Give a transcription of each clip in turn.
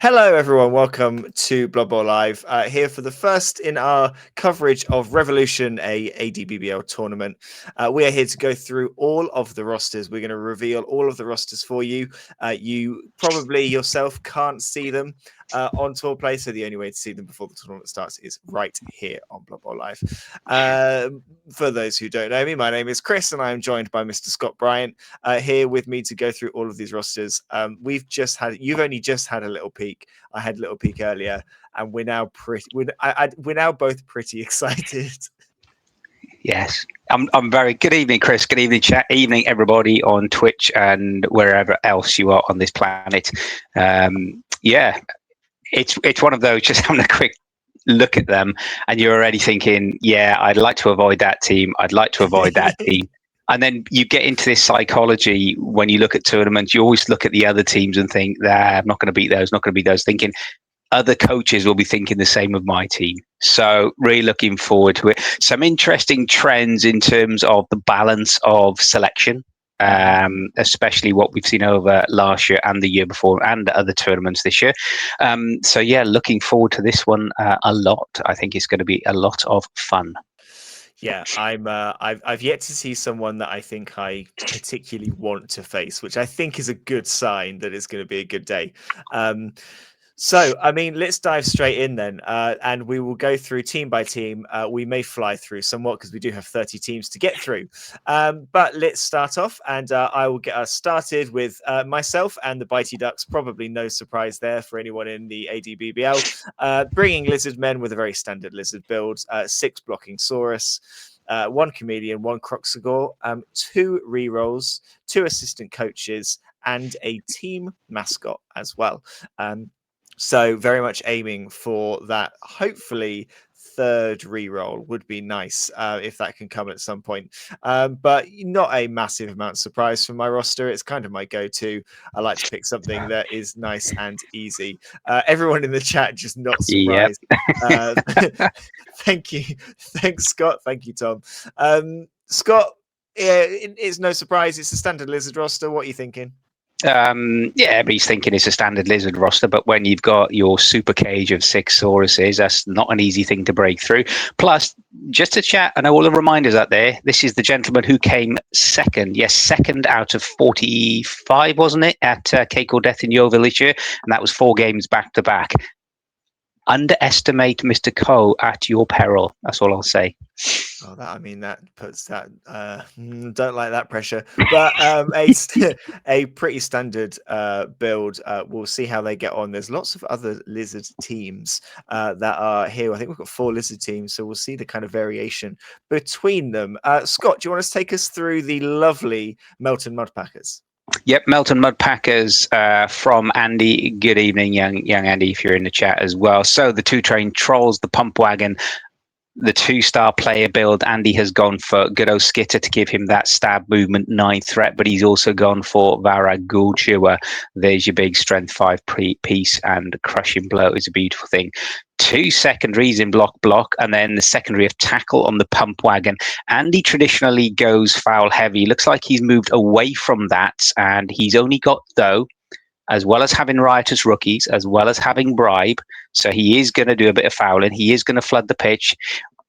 Hello, everyone. Welcome to Blood Bowl Live. Here for the first in our coverage of Revolution, a A&DBBL tournament. We are here to go through all of the rosters. We're going to reveal all of the rosters for you. You probably yourself can't see them on Tour Play, so the only way to see them before the tournament starts is right here on Blood Bowl Live. For those who don't know me, my name is Chris, and I am joined by Mr. Scott Bryant here with me to go through all of these rosters. You've only just had a little peek. I had a little peek earlier, and we're now we're now both pretty excited. Yes, I'm very good evening, Chris. Good evening, chat. Evening, everybody on Twitch and wherever else you are on this planet. Yeah, it's one of those. Just having a quick look at them, and you're already thinking, "Yeah, I'd like to avoid that team. I'd like to avoid that team." And then you get into this psychology when you look at tournaments. You always look at the other teams and think, "I'm not going to beat those. Not going to beat those." Thinking other coaches will be thinking the same of my team. So really looking forward to it. Some interesting trends in terms of the balance of selection, especially what we've seen over last year and the year before and other tournaments this year. So yeah, looking forward to this one a lot. I think it's going to be a lot of fun. Yeah, I've yet to see someone that I think I particularly want to face, which I think is a good sign that it's going to be a good day. So, I mean, let's dive straight in then, and we will go through team by team. We may fly through somewhat because we do have 30 teams to get through. But let's start off, and I will get us started with myself and the Bitey Ducks. Probably no surprise there for anyone in the A&DBBL. Bringing Lizard Men with a very standard Lizard build, 6 blocking Saurus. 1 Chameleon, 1 Croxagore, 2 rerolls, 2 assistant coaches, and a team mascot as well. So very much aiming for that, hopefully, third reroll would be nice if that can come at some point. But not a massive amount of surprise from my roster. It's kind of my go-to. I like to pick something that is nice and easy. Everyone in the chat just not surprised. Yep. Thank you. Thanks, Scott. Thank you, Tom. Scott, it's no surprise. It's a standard Lizard roster. What are you thinking? Yeah, everybody's thinking it's a standard Lizard roster, but when you've got your super cage of 6 Sauruses, that's not an easy thing to break through. Plus, just to chat, I know all the reminders out there, this is the gentleman who came second. Yes, second out of 45, wasn't it, at Cake or Death in Yeovil this year? And that was 4 games back to back. Underestimate Mr. Coe at your peril. That's all I'll say. Oh, that puts that. Don't like that pressure, but a pretty standard build. We'll see how they get on. There's lots of other Lizard teams that are here. I think we've got 4 Lizard teams, so we'll see the kind of variation between them. Scott, do you want to take us through the lovely Melton Mudpackers? Yep, Melton Mudpackers from Andy. Good evening, young Andy, if you're in the chat as well. So the 2 trained trolls, the pump wagon, the 2-star player build. Andy has gone for good old Skitter to give him that stab movement 9 threat, but he's also gone for Varag Ghoul. There's your big strength 5 piece, and crushing blow is a beautiful thing. 2 secondaries in block, and then the secondary of tackle on the pump wagon. Andy traditionally goes foul heavy. Looks like he's moved away from that, and he's only got, though, as well as having riotous rookies, as well as having bribe. So he is going to do a bit of fouling. He is going to flood the pitch.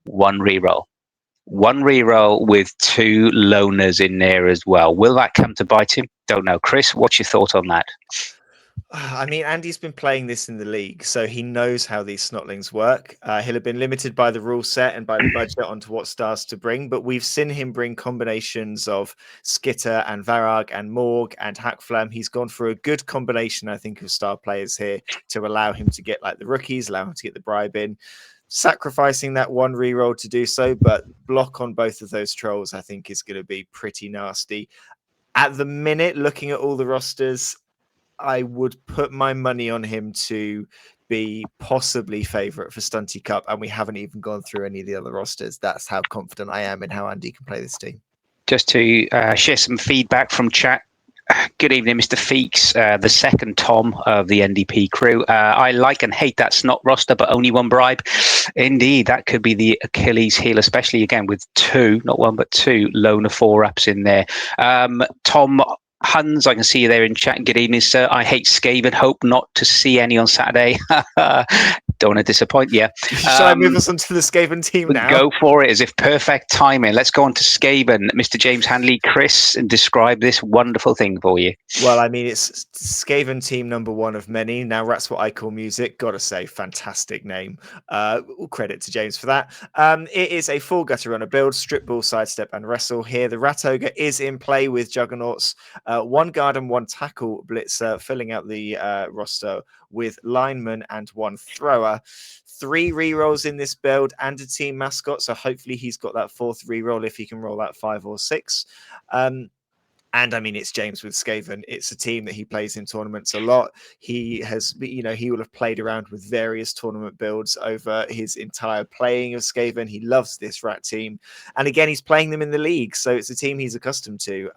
1 reroll. 1 reroll with 2 loners in there as well. Will that come to bite him? Don't know. Chris, what's your thought on that? I mean, Andy's been playing this in the league, so he knows how these snotlings work. He'll have been limited by the rule set and by the budget onto what stars to bring, but we've seen him bring combinations of Skitter and Varag and Morg and Hackflam. He's gone for a good combination, I think, of star players here to allow him to get like the rookies, allow him to get the bribe in. Sacrificing that 1 reroll to do so, but block on both of those trolls, I think, is going to be pretty nasty. At the minute, looking at all the rosters, I would put my money on him to be possibly favourite for Stunty Cup, and we haven't even gone through any of the other rosters. That's how confident I am in how Andy can play this team. Just to share some feedback from chat. Good evening, Mr. Feeks, the second Tom of the NDP crew. I like and hate that snot roster, but only 1 bribe. Indeed, that could be the Achilles heel, especially again with 2, not 1, but 2 loner 4-ups in there. Tom Hans, I can see you there in chat. Good evening, sir. I hate Skaven. Hope not to see any on Saturday. Don't want to disappoint you. Shall I move us on to the Skaven team now? Go for it, as if perfect timing. Let's go on to Skaven. Mr. James Handley, Chris, and describe this wonderful thing for you. Well, I mean, it's Skaven team number one of many. Now, that's what I call music. Gotta say, fantastic name. All credit to James for that. It is a full gutter runner build, strip ball, sidestep, and wrestle. Here, the Rat Ogre is in play with Juggernauts, one guard and one tackle blitzer, filling out the roster with lineman and one thrower. 3 rerolls in this build and a team mascot. So hopefully he's got that 4th reroll if he can roll that 5 or 6. And I mean, it's James with Skaven. It's a team that he plays in tournaments a lot. He has, he will have played around with various tournament builds over his entire playing of Skaven. He loves this rat team. And again, he's playing them in the league. So it's a team he's accustomed to.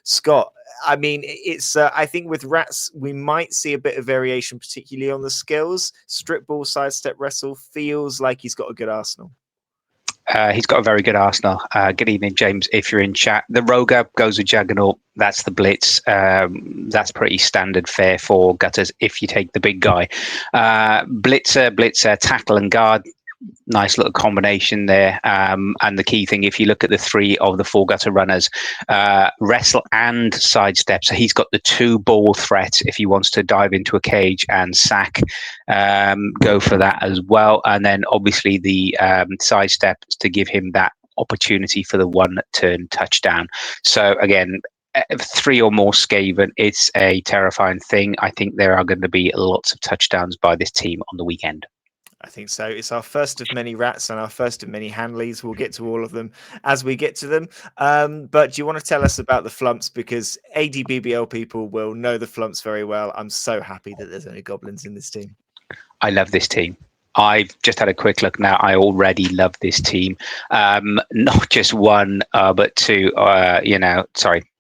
Scott, I mean, it's, I think with rats, we might see a bit of variation, particularly on the skills. Strip ball, sidestep, wrestle feels like he's got a good arsenal. He's got a very good arsenal. Good evening, James, if you're in chat. The Roger goes with Juggernaut. That's the blitz. That's pretty standard fare for gutters if you take the big guy. Blitzer, tackle and guard. Nice little combination there. And the key thing, if you look at the 3 of the 4 gutter runners, wrestle and sidestep. So he's got the 2 ball threats if he wants to dive into a cage and sack. Go for that as well. And then obviously the sidestep to give him that opportunity for the 1 turn touchdown. So again, 3 or more Skaven, it's a terrifying thing. I think there are going to be lots of touchdowns by this team on the weekend. I think so. It's our first of many rats and our first of many Handleys. We'll get to all of them as we get to them. But do you want to tell us about the flumps? Because A&DBBL people will know the flumps very well. I'm so happy that there's only goblins in this team. I love this team. I've just had a quick look now. I already love this team. Not just 1, but 2.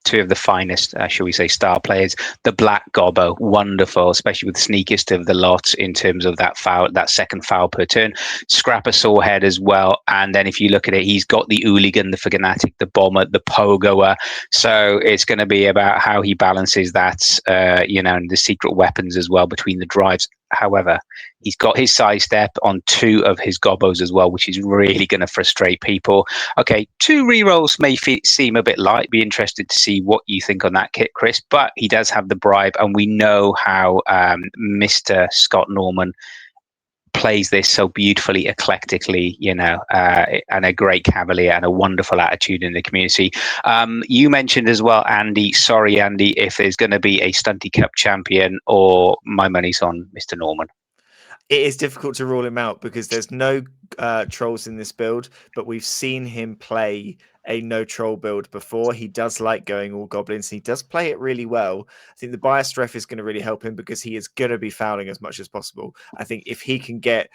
2 of the finest, shall we say, star players. The Black Gobbo, wonderful, especially with the sneakiest of the lot in terms of that foul, that second foul per turn. Scrapper Sawhead as well. And then if you look at it, he's got the Hooligan, the Fanatic, the Bomber, the Pogoer. So it's going to be about how he balances that, and the secret weapons as well between the drives. However, he's got his sidestep on 2 of his gobbos as well, which is really going to frustrate people. Okay, 2 rerolls may seem a bit light. Be interested to see what you think on that kit, Chris. But he does have the bribe, and we know how Mr. Scott Norman plays this so beautifully, eclectically, and a great cavalier and a wonderful attitude in the community. You mentioned as well, Andy, sorry, Andy, if there's going to be a Stunty Cup champion, or my money's on Mr. Norman. It is difficult to rule him out because there's no trolls in this build, but we've seen him play a no troll build before. He does like going all goblins. He does play it really well. I think the biased ref is going to really help him because he is going to be fouling as much as possible. I think if he can get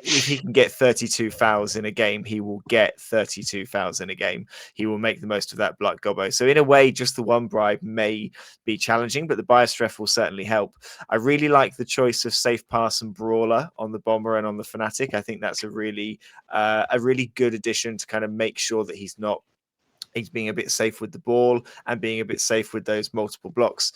32 fouls in a game, he will get 32 fouls in a game. He will make the most of that Black Gobbo. So in a way, just the 1 bribe may be challenging, but the bias ref will certainly help. I really like the choice of Safe Pass and Brawler on the Bomber and on the Fanatic. I think that's a really good addition to kind of make sure that he's being a bit safe with the ball and being a bit safe with those multiple blocks.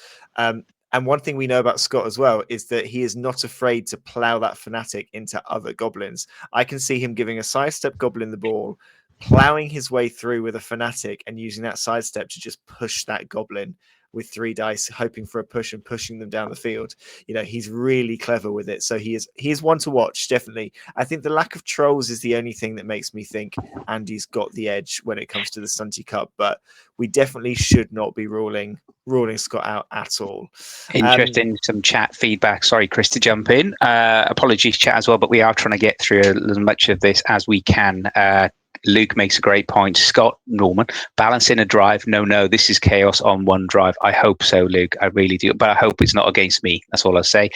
And one thing we know about Scott as well is that he is not afraid to plow that Fanatic into other goblins. I can see him giving a sidestep goblin the ball, plowing his way through with a Fanatic and using that sidestep to just push that goblin with 3 dice, hoping for a push and pushing them down the field. He's really clever with it. So he is one to watch, definitely. I think the lack of trolls is the only thing that makes me think Andy's got the edge when it comes to the Stunty Cup, but we definitely should not be ruling Scott out at all. Interesting, some chat feedback. Sorry, Chris, to jump in. Apologies, chat as well, but we are trying to get through as much of this as we can. Luke makes a great point. Scott Norman, balancing a drive. No, this is chaos on 1 drive. I hope so, Luke. I really do. But I hope it's not against me. That's all I'll say.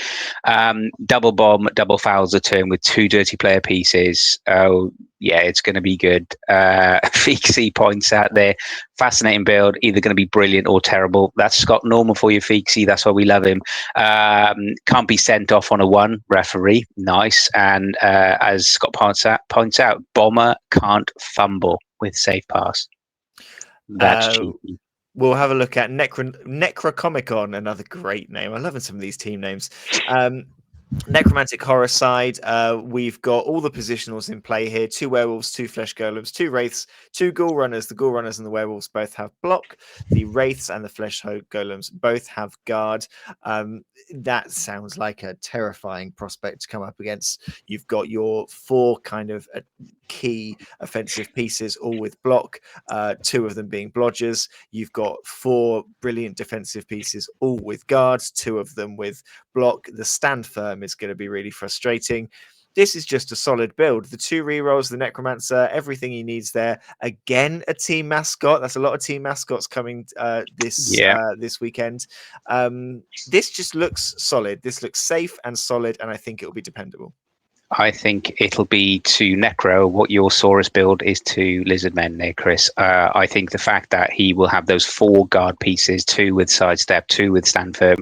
Double bomb, double fouls a turn with 2 dirty player pieces. Oh, yeah, it's going to be good. Feeksy points out there. Fascinating build. Either going to be brilliant or terrible. That's Scott Norman for you, Feeksy. That's why we love him. Can't be sent off on a 1 referee. Nice. And as Scott points out, Bomber can't fumble with Safe Pass. That's cheeky. we'll have a look at Necrocomicon, another great name. I love some of these team names. Necromantic Horror side, we've got all the positionals in play here: 2 werewolves, 2 flesh golems, 2 wraiths, 2 ghoul runners. The ghoul runners and the werewolves both have block. The wraiths and the flesh golems both have guard. That sounds like a terrifying prospect to come up against. You've got your 4 kind of key offensive pieces, all with block, 2 of them being blodgers. You've got 4 brilliant defensive pieces, all with guards, 2 of them with block. The stand firm is going to be really frustrating. This is just a solid build. The 2 rerolls, the Necromancer, everything he needs there. Again, a team mascot. That's a lot of team mascots coming this weekend. This just looks solid. This looks safe and solid, and I think it will be dependable. I think it'll be to Necro what your Saurus build is to Lizardmen there, Chris. I think the fact that he will have those 4 guard pieces, 2 with sidestep, 2 with stand firm.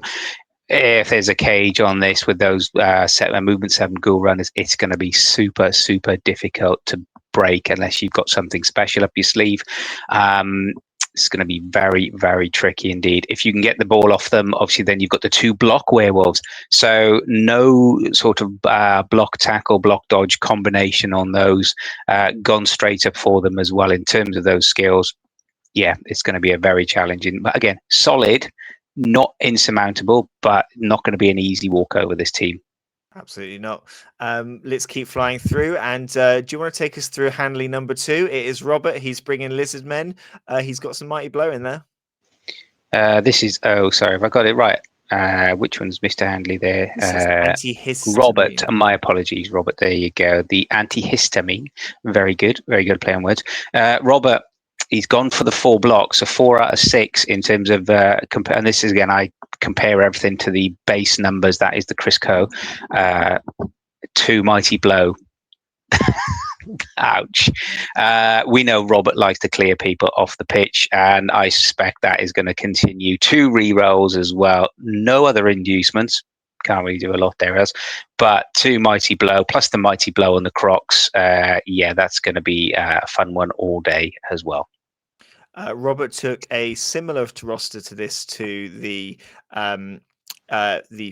If there's a cage on this with those movement 7 ghoul runners, it's going to be super, super difficult to break unless you've got something special up your sleeve. It's going to be very, very tricky indeed. If you can get the ball off them, obviously then you've got the 2 block werewolves. So no sort of block tackle, block dodge combination on those. Gone straight up for them as well in terms of those skills. Yeah, it's going to be a very challenging, but again, solid, not insurmountable, but not going to be an easy walkover, this team. Absolutely not. Let's keep flying through. And do you want to take us through Hanley number 2? It is Robert. He's bringing Lizardmen. He's got some Mighty Blow in there. This is, sorry, if I got it right. Which one's Mr. Handley there? Antihistamine. Robert, my apologies, Robert. There you go. The antihistamine. Very good play on words. Robert, he's gone for the 4 blocks, so 4 out of 6 in terms of and this is again, I compare everything to the base numbers. That is the Chris Co. 2 Mighty Blow. Ouch. We know Robert likes to clear people off the pitch, and I suspect that is going to continue. 2 re-rolls as well. No other inducements. Can't really do a lot there else. But 2 Mighty Blow plus the Mighty Blow on the Crocs. Yeah, that's going to be a fun one all day as well. Robert took a similar roster to this to the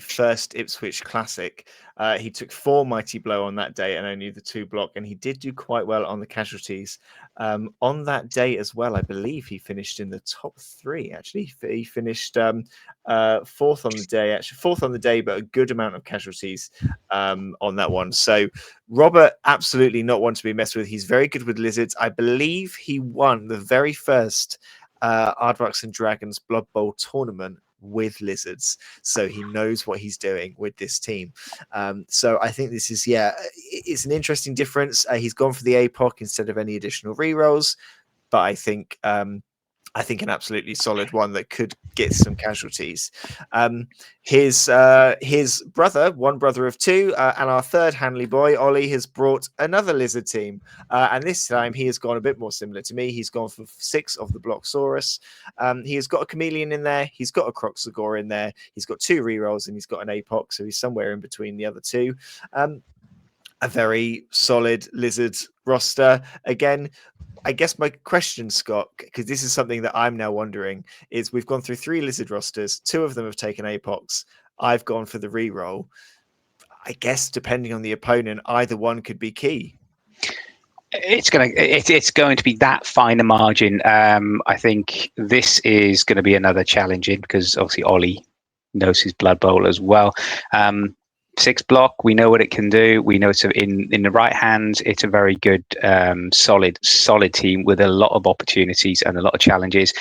first Ipswich Classic. He took 4 Mighty Blow on that day and only the 2 block, and he did do quite well on the casualties. On that day as well, I believe he finished in the top 3. Actually, he finished 4th on the day. Actually, 4th on the day, but a good amount of casualties on that one. So Robert, absolutely not one to be messed with. He's very good with lizards. I believe he won the very first Aardvarks and Dragons Blood Bowl tournament with lizards, so he knows what he's doing with this team. So I think this is, it's an interesting difference. He's gone for the APOC instead of any additional rerolls, but I think an absolutely solid one that could get some casualties. His brother, one brother of 2, and our third Hanley boy, Ollie, has brought another lizard team. And this time he has gone a bit more similar to me. He's gone for 6 of the Blocksaurus. He has got a Chameleon in there. He's got a Croxagore in there. He's got 2 rerolls and he's got an APOC. So he's somewhere in between the other 2. A very solid lizard roster. Again, I guess my question, Scott, because this is something that I'm now wondering, is we've gone through 3 lizard rosters. 2 of them have taken APOCs. I've gone for the reroll. I guess depending on the opponent, either one could be key. It's going to be that finer margin. I think this is going to be another challenging because obviously Ollie knows his Blood Bowl as well. 6 block, we know what it can do. We know it's in the right hands. It's a very good, solid team with a lot of opportunities and a lot of challenges.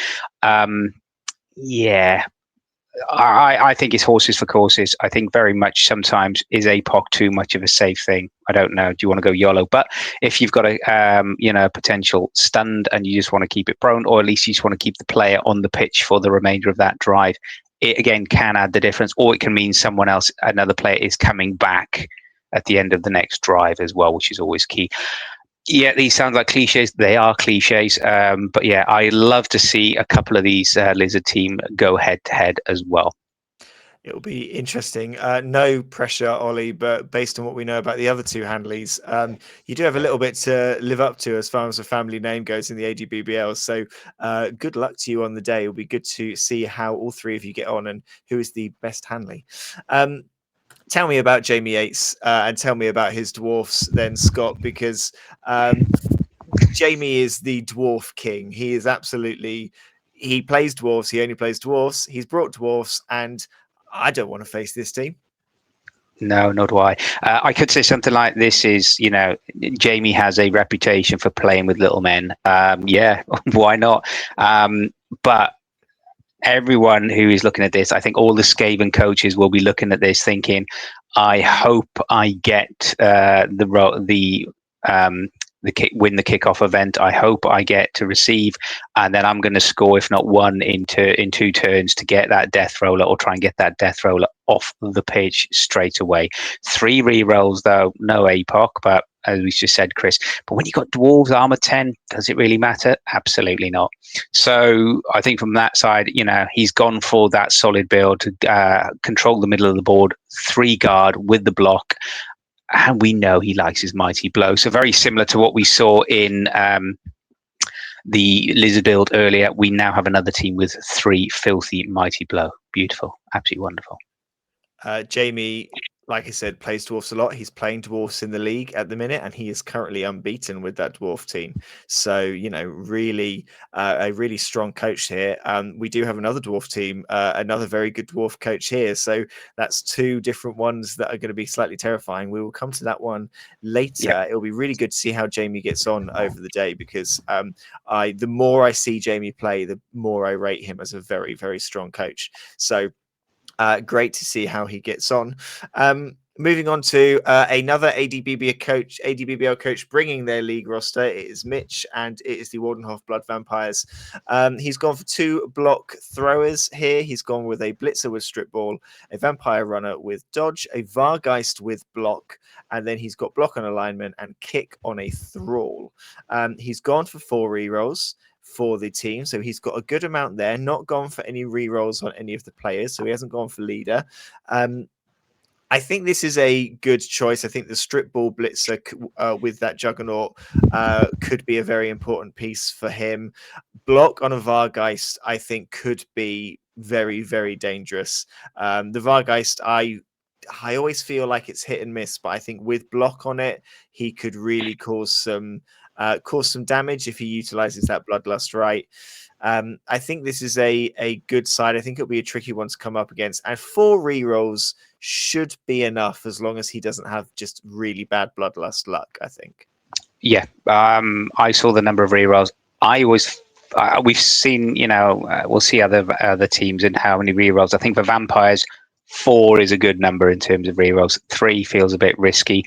Yeah, I think it's horses for courses. I think very much sometimes is APOC too much of a safe thing. I don't know. Do you want to go YOLO? But if you've got a potential stunned and you just want to keep it prone, or at least you just want to keep the player on the pitch for the remainder of that drive, it again can add the difference, or it can mean someone else, another player is coming back at the end of the next drive as well, which is always key. Yeah, these sound like cliches. They are cliches. But yeah, I love to see a couple of these lizard team go head to head as well. It'll be interesting. No pressure, Ollie, but based on what we know about the other two Hanleys, you do have a little bit to live up to as far as a family name goes in the A&DBBL. So good luck to you on the day. It'll be good to see how all three of you get on and who is the best Hanley. Tell me about Jamie Yates and tell me about his dwarfs then, Scott, because Jamie is the dwarf king. He is absolutely, he plays dwarfs. He only plays dwarfs. He's brought dwarfs, and I don't want to face this team. No, not why. I could say something like this is, Jamie has a reputation for playing with little men. Yeah, why not? But everyone who is looking at this, I think all the Skaven coaches will be looking at this thinking, I hope I get win the kickoff event. I hope I get to receive, and then I'm going to score, if not one, in two turns to get that death roller, or try and get that death roller off the pitch straight away. 3 rerolls though, no APOC, but as we just said, Chris. But when you got dwarves armor 10, does it really matter? Absolutely not. So I think from that side, he's gone for that solid build to control the middle of the board, 3 guard with the block. And we know he likes his mighty blow. So very similar to what we saw in the lizard build earlier. We now have another team with 3 filthy mighty blow. Beautiful, absolutely wonderful. Jamie, like I said, plays dwarfs a lot. He's playing dwarfs in the league at the minute, and he is currently unbeaten with that dwarf team. So, really a really strong coach here. We do have another dwarf team, another very good dwarf coach here. So that's 2 different ones that are going to be slightly terrifying. We will come to that one later. Yep. It'll be really good to see how Jamie gets on over the day, because the more I see Jamie play, the more I rate him as a very, very strong coach. So great to see how he gets on. Moving on to another A&DBBL coach bringing their league roster. It is Mitch, and it is the Wardenhof Blood Vampires. He's gone for 2 block throwers here. He's gone with a Blitzer with Strip Ball, a Vampire Runner with Dodge, a Vargeist with Block, and then he's got Block on Alignment and Kick on a Thrall. He's gone for 4 rerolls for the team, so he's got a good amount there. Not gone for any rerolls on any of the players, so he hasn't gone for leader. I think this is a good choice. I think the Strip Ball Blitzer with that Juggernaut could be a very important piece for him. Block on a Vargeist, I think, could be very, very dangerous. The Vargeist, I always feel like it's hit and miss, but I think with Block on it, he could really cause some damage if he utilizes that Bloodlust right. I think this is a good side. I think it'll be a tricky one to come up against. And 4 rerolls should be enough, as long as he doesn't have just really bad Bloodlust luck, I think. Yeah, I saw the number of rerolls. I always we've seen, we'll see other teams and how many rerolls. I think for vampires, 4 is a good number in terms of rerolls. 3 feels a bit risky.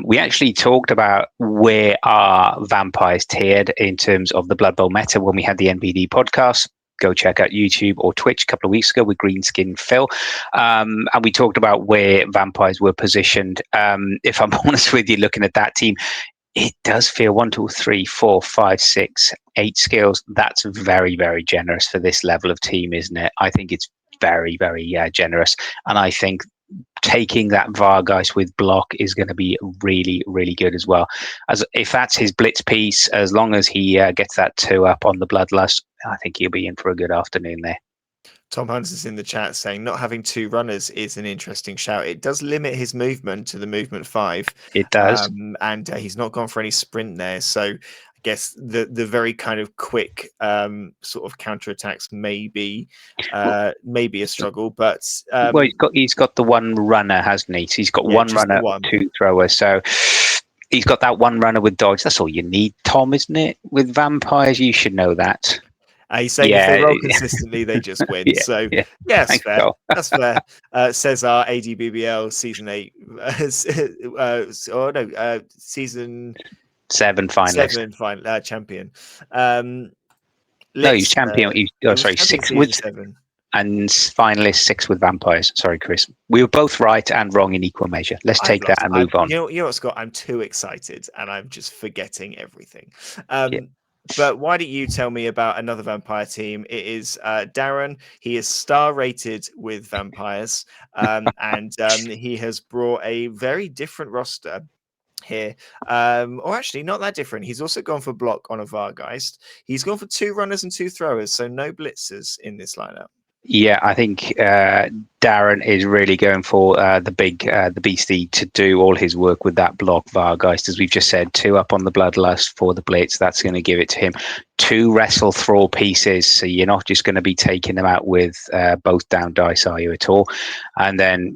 We actually talked about where are vampires tiered in terms of the Blood Bowl meta when we had the NBD podcast. Go check out YouTube or Twitch a couple of weeks ago with Greenskin Phil. And we talked about where vampires were positioned. If I'm honest with you, looking at that team, it does feel 1, 2, 3, 4, 5, 6, 8 skills. That's very, very generous for this level of team, isn't it? I think it's very, very generous. And I think taking that Vargeist with Block is going to be really, really good as well. As if that's his blitz piece, as long as he gets that 2 up on the Bloodlust, I think he'll be in for a good afternoon there. Tom Hunt is in the chat saying not having 2 runners is an interesting shout. It does limit his movement to the movement 5. It does. And he's not gone for any sprint there. So I guess the very kind of quick sort of counterattacks may be a struggle. But well, he's got the 1 runner, hasn't he? So he's got 1 runner, 2 throwers. So he's got that 1 runner with Dodge. That's all you need, Tom, isn't it? With vampires, you should know that. He's saying if they roll consistently, they just win. That's fair. That's fair. Says our A&DBBL season 8, season 7 finalist. Champion. No, he's champion. Sorry, 6 with 7. And finalist 6 with vampires. Sorry, Chris. We were both right and wrong in equal measure. Let's take that and move on. You know what, Scott? I'm too excited and I'm just forgetting everything. But why don't you tell me about another vampire team? It is Darren. He is star rated with vampires, and he has brought a very different roster here. Or actually, not that different. He's also gone for block on a Vargeist. He's gone for 2 runners and 2 throwers, so no blitzers in this lineup. Yeah, I think Darren is really going for the beastie to do all his work with that block Vargeist, as we've just said. 2 up on the Bloodlust for the blitz. That's going to give it to him. 2 wrestle thrall pieces, so you're not just going to be taking them out with both down dice, are you at all? And then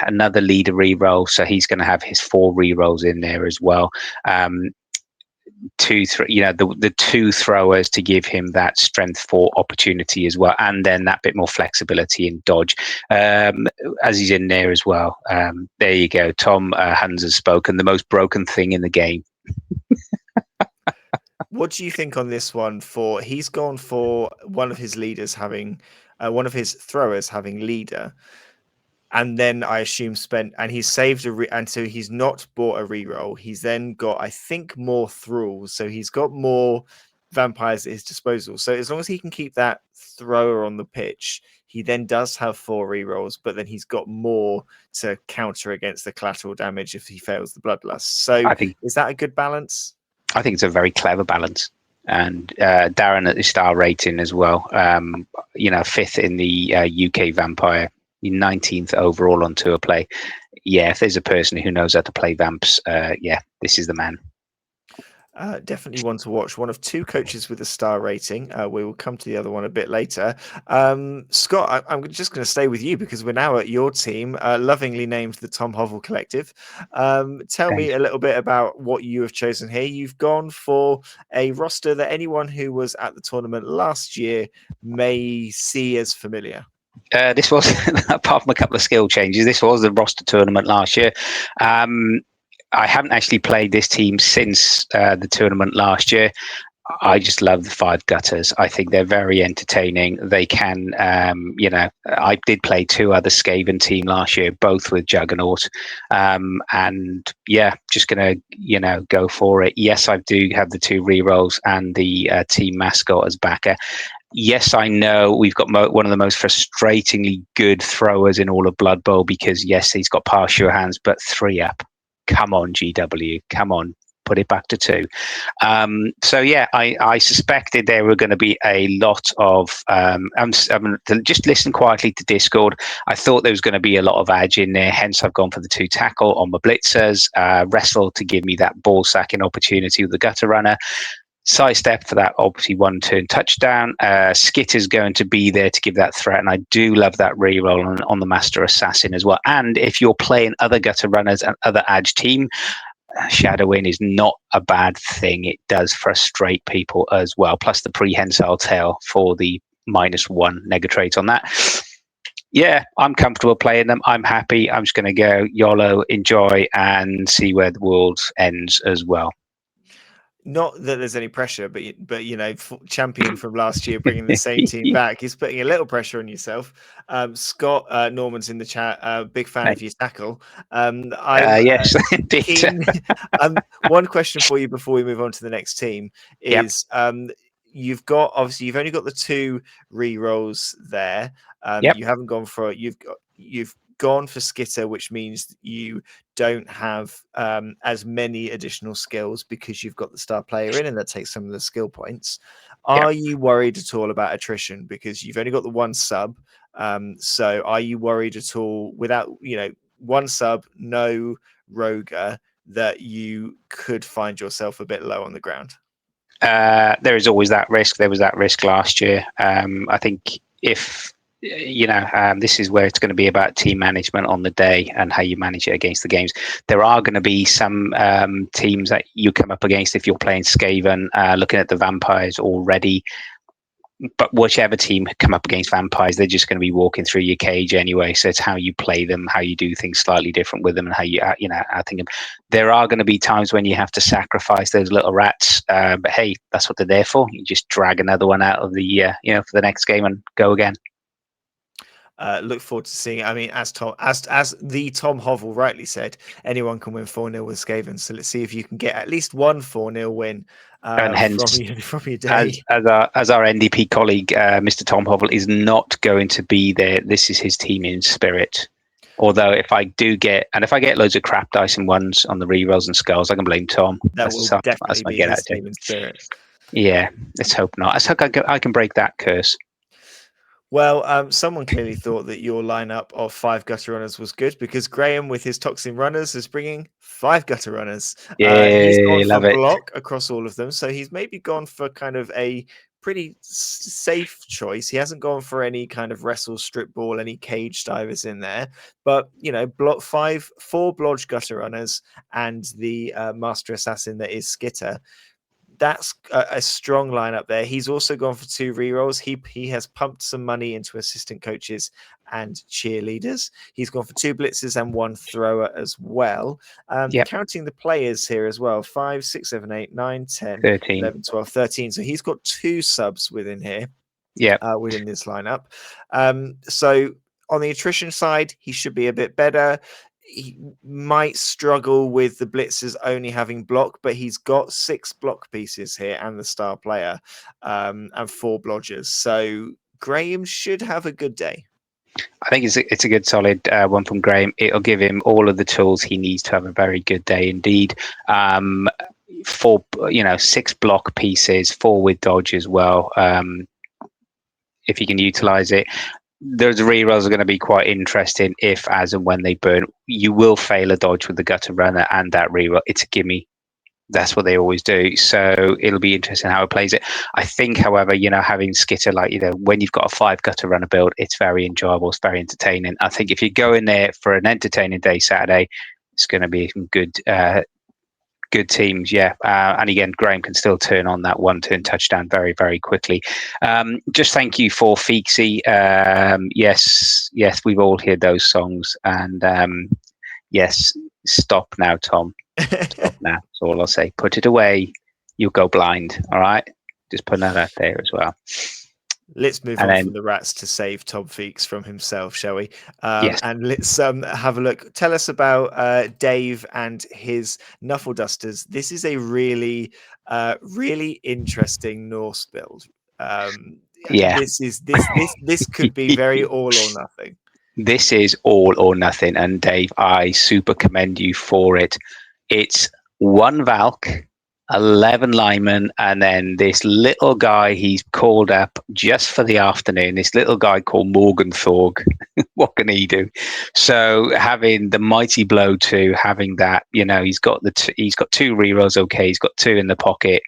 another leader reroll, so he's going to have his 4 rerolls in there as well. 2 the 2 throwers to give him that strength 4 opportunity as well, and then that bit more flexibility in dodge as he's in there as well. There you go. Tom Hans has spoken. The most broken thing in the game. What do you think on this one? He's gone for one of his leaders having one of his throwers having leader, and then I assume he's saved and so he's not bought a reroll. He's then got, I think, more thralls, so he's got more vampires at his disposal. So as long as he can keep that thrower on the pitch, he then does have 4 rerolls, but then he's got more to counter against the collateral damage if he fails the bloodlust. So is that a good balance? I think it's a very clever balance. And Darren at the star rating as well. 5th in the UK Vampire, 19th overall on tour play. Yeah, if there's a person who knows how to play Vamps, this is the man. Definitely one to watch. One of 2 coaches with a star rating. We will come to the other one a bit later. Scott, I'm just going to stay with you because we're now at your team, lovingly named the Tom Hovel Collective. Tell me a little bit about what you have chosen here. You've gone for a roster that anyone who was at the tournament last year may see as familiar. This was, apart from a couple of skill changes, this was the roster tournament last year. I haven't actually played this team since the tournament last year. I just love the 5 gutters. I think they're very entertaining. They can, I did play 2 other Skaven team last year, both with Juggernaut. Just going to, go for it. Yes, I do have the 2 rerolls and the team mascot as backer. Yes, I know we've got one of the most frustratingly good throwers in all of Blood Bowl because, yes, he's got partial hands, but 3 up. Come on, GW. Come on. Put it back to 2. I suspected there were going to be a lot of. I'm just listen quietly to Discord. I thought there was going to be a lot of edge in there. Hence, I've gone for the 2 tackle on my blitzers. Wrestle to give me that ball sacking opportunity with the gutter runner. Sidestep for that obviously 1 turn touchdown. Skit is going to be there to give that threat, and I do love that reroll on the Master Assassin as well. And if you're playing other gutter runners and other edge team, Shadowing is not a bad thing. It does frustrate people as well. Plus the prehensile tail for the -1 negatrait on that. Yeah, I'm comfortable playing them. I'm happy. I'm just going to go YOLO, enjoy, and see where the world ends as well. Not that there's any pressure, but champion from last year bringing the same team back is putting a little pressure on yourself. Scott Norman's in the chat, big fan of your tackle. Yes, indeed. One question for you before we move on to the next team is you've only got the 2 rerolls there. You haven't gone for you've gone for Skitter, which means you don't have as many additional skills because you've got the star player in, and that takes some of the skill points. Are you worried at all about attrition because you've only got the 1 sub? So are you worried at all without 1 sub, no Roger, that you could find yourself a bit low on the ground? There is always that risk. There was that risk last year. I think if this is where it's going to be about team management on the day and how you manage it against the games. There are going to be some teams that you come up against if you're playing Skaven, looking at the vampires already. But whichever team come up against vampires, they're just going to be walking through your cage anyway. So it's how you play them, how you do things slightly different with them, and how I think there are going to be times when you have to sacrifice those little rats. But hey, that's what they're there for. You just drag another one out of the for the next game and go again. Look forward to seeing it. I mean, as the Tom Hovell rightly said, anyone can win 4-0 with Skaven. So let's see if you can get at least one 4-0 win And from hence, your as day. our NDP colleague, Mr. Tom Hovell, is not going to be there. This is his team in spirit. Although if I get loads of crap dice and ones on the rerolls and skulls, I can blame Tom. That That's will as definitely I be get his out to. team in spirit. Yeah, let's hope not. Let's hope I can break that curse. Well, someone clearly thought that your lineup of 5 gutter runners was good because Graham, with his toxin runners, is bringing 5 gutter runners. He's gone Yeah, for love it. block across all of them, so he's maybe gone for kind of a pretty safe choice. He hasn't gone for any kind of wrestle, strip ball, any cage divers in there, but block 4 blodge gutter runners, and the master assassin that is Skitter. That's a strong lineup there. He's also gone for 2 rerolls. He has pumped some money into assistant coaches and cheerleaders. He's gone for 2 blitzers and 1 thrower as well. Yep, Counting the players here as well: 5, 6, 7, 8, 9, 10, 13. 11, 12, 13. So he's got 2 subs within here. Yep. Within this lineup. So on the attrition side, he should be a bit better. He might struggle with the blitzers only having block, but he's got 6 block pieces here and the star player, and 4 blodgers. So Graham should have a good day. I think it's a good solid one from Graham. It'll give him all of the tools he needs to have a very good day indeed. 6 block pieces, 4 with dodge as well. If you can utilize it, those rerolls are going to be quite interesting. If, as and when they burn, you will fail a dodge with the gutter runner and that reroll. It's a gimme. That's what they always do. So it'll be interesting how it plays it. I think, however, having Skitter, when you've got a 5 gutter runner build, it's very enjoyable. It's very entertaining. I think if you go in there for an entertaining day Saturday, it's going to be some good teams, yeah. And again, Graham can still turn on that 1-turn touchdown very, very quickly. Just thank you for Feeksy. Yes, we've all heard those songs. And yes, stop now, Tom. Stop now. That's all I'll say. Put it away. You'll go blind. All right. Just putting that out there as well. Let's move And on then, from the rats to save Tom Feeks from himself, shall we? yes, And let's have a look. Tell us about Dave and his Knuffle Dusters. This is a really, really interesting Norse build. yeah. This could be very all or nothing. This is all or nothing. And Dave, I super commend you for it. It's 1 Valk, 11 linemen, and then this little guy he's called up just for the afternoon. This little guy called Morgan Thorg. What can he do? So having the mighty blow to having that, he's got he's got 2 rerolls. Okay, he's got 2 in the pocket.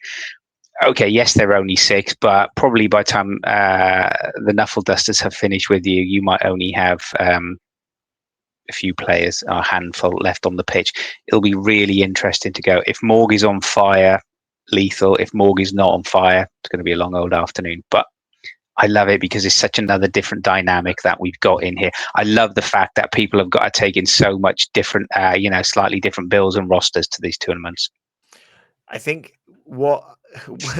Okay, yes, they're only 6, but probably by the time the Knuffle Dusters have finished with you, you might only have a few players, a handful left on the pitch. It'll be really interesting to go. If Morg is on fire, lethal. If Morg is not on fire, it's going to be a long old afternoon. But I love it because it's such another different dynamic that we've got in here. I love the fact that people have got to take in so much different, slightly different bills and rosters to these tournaments. I think what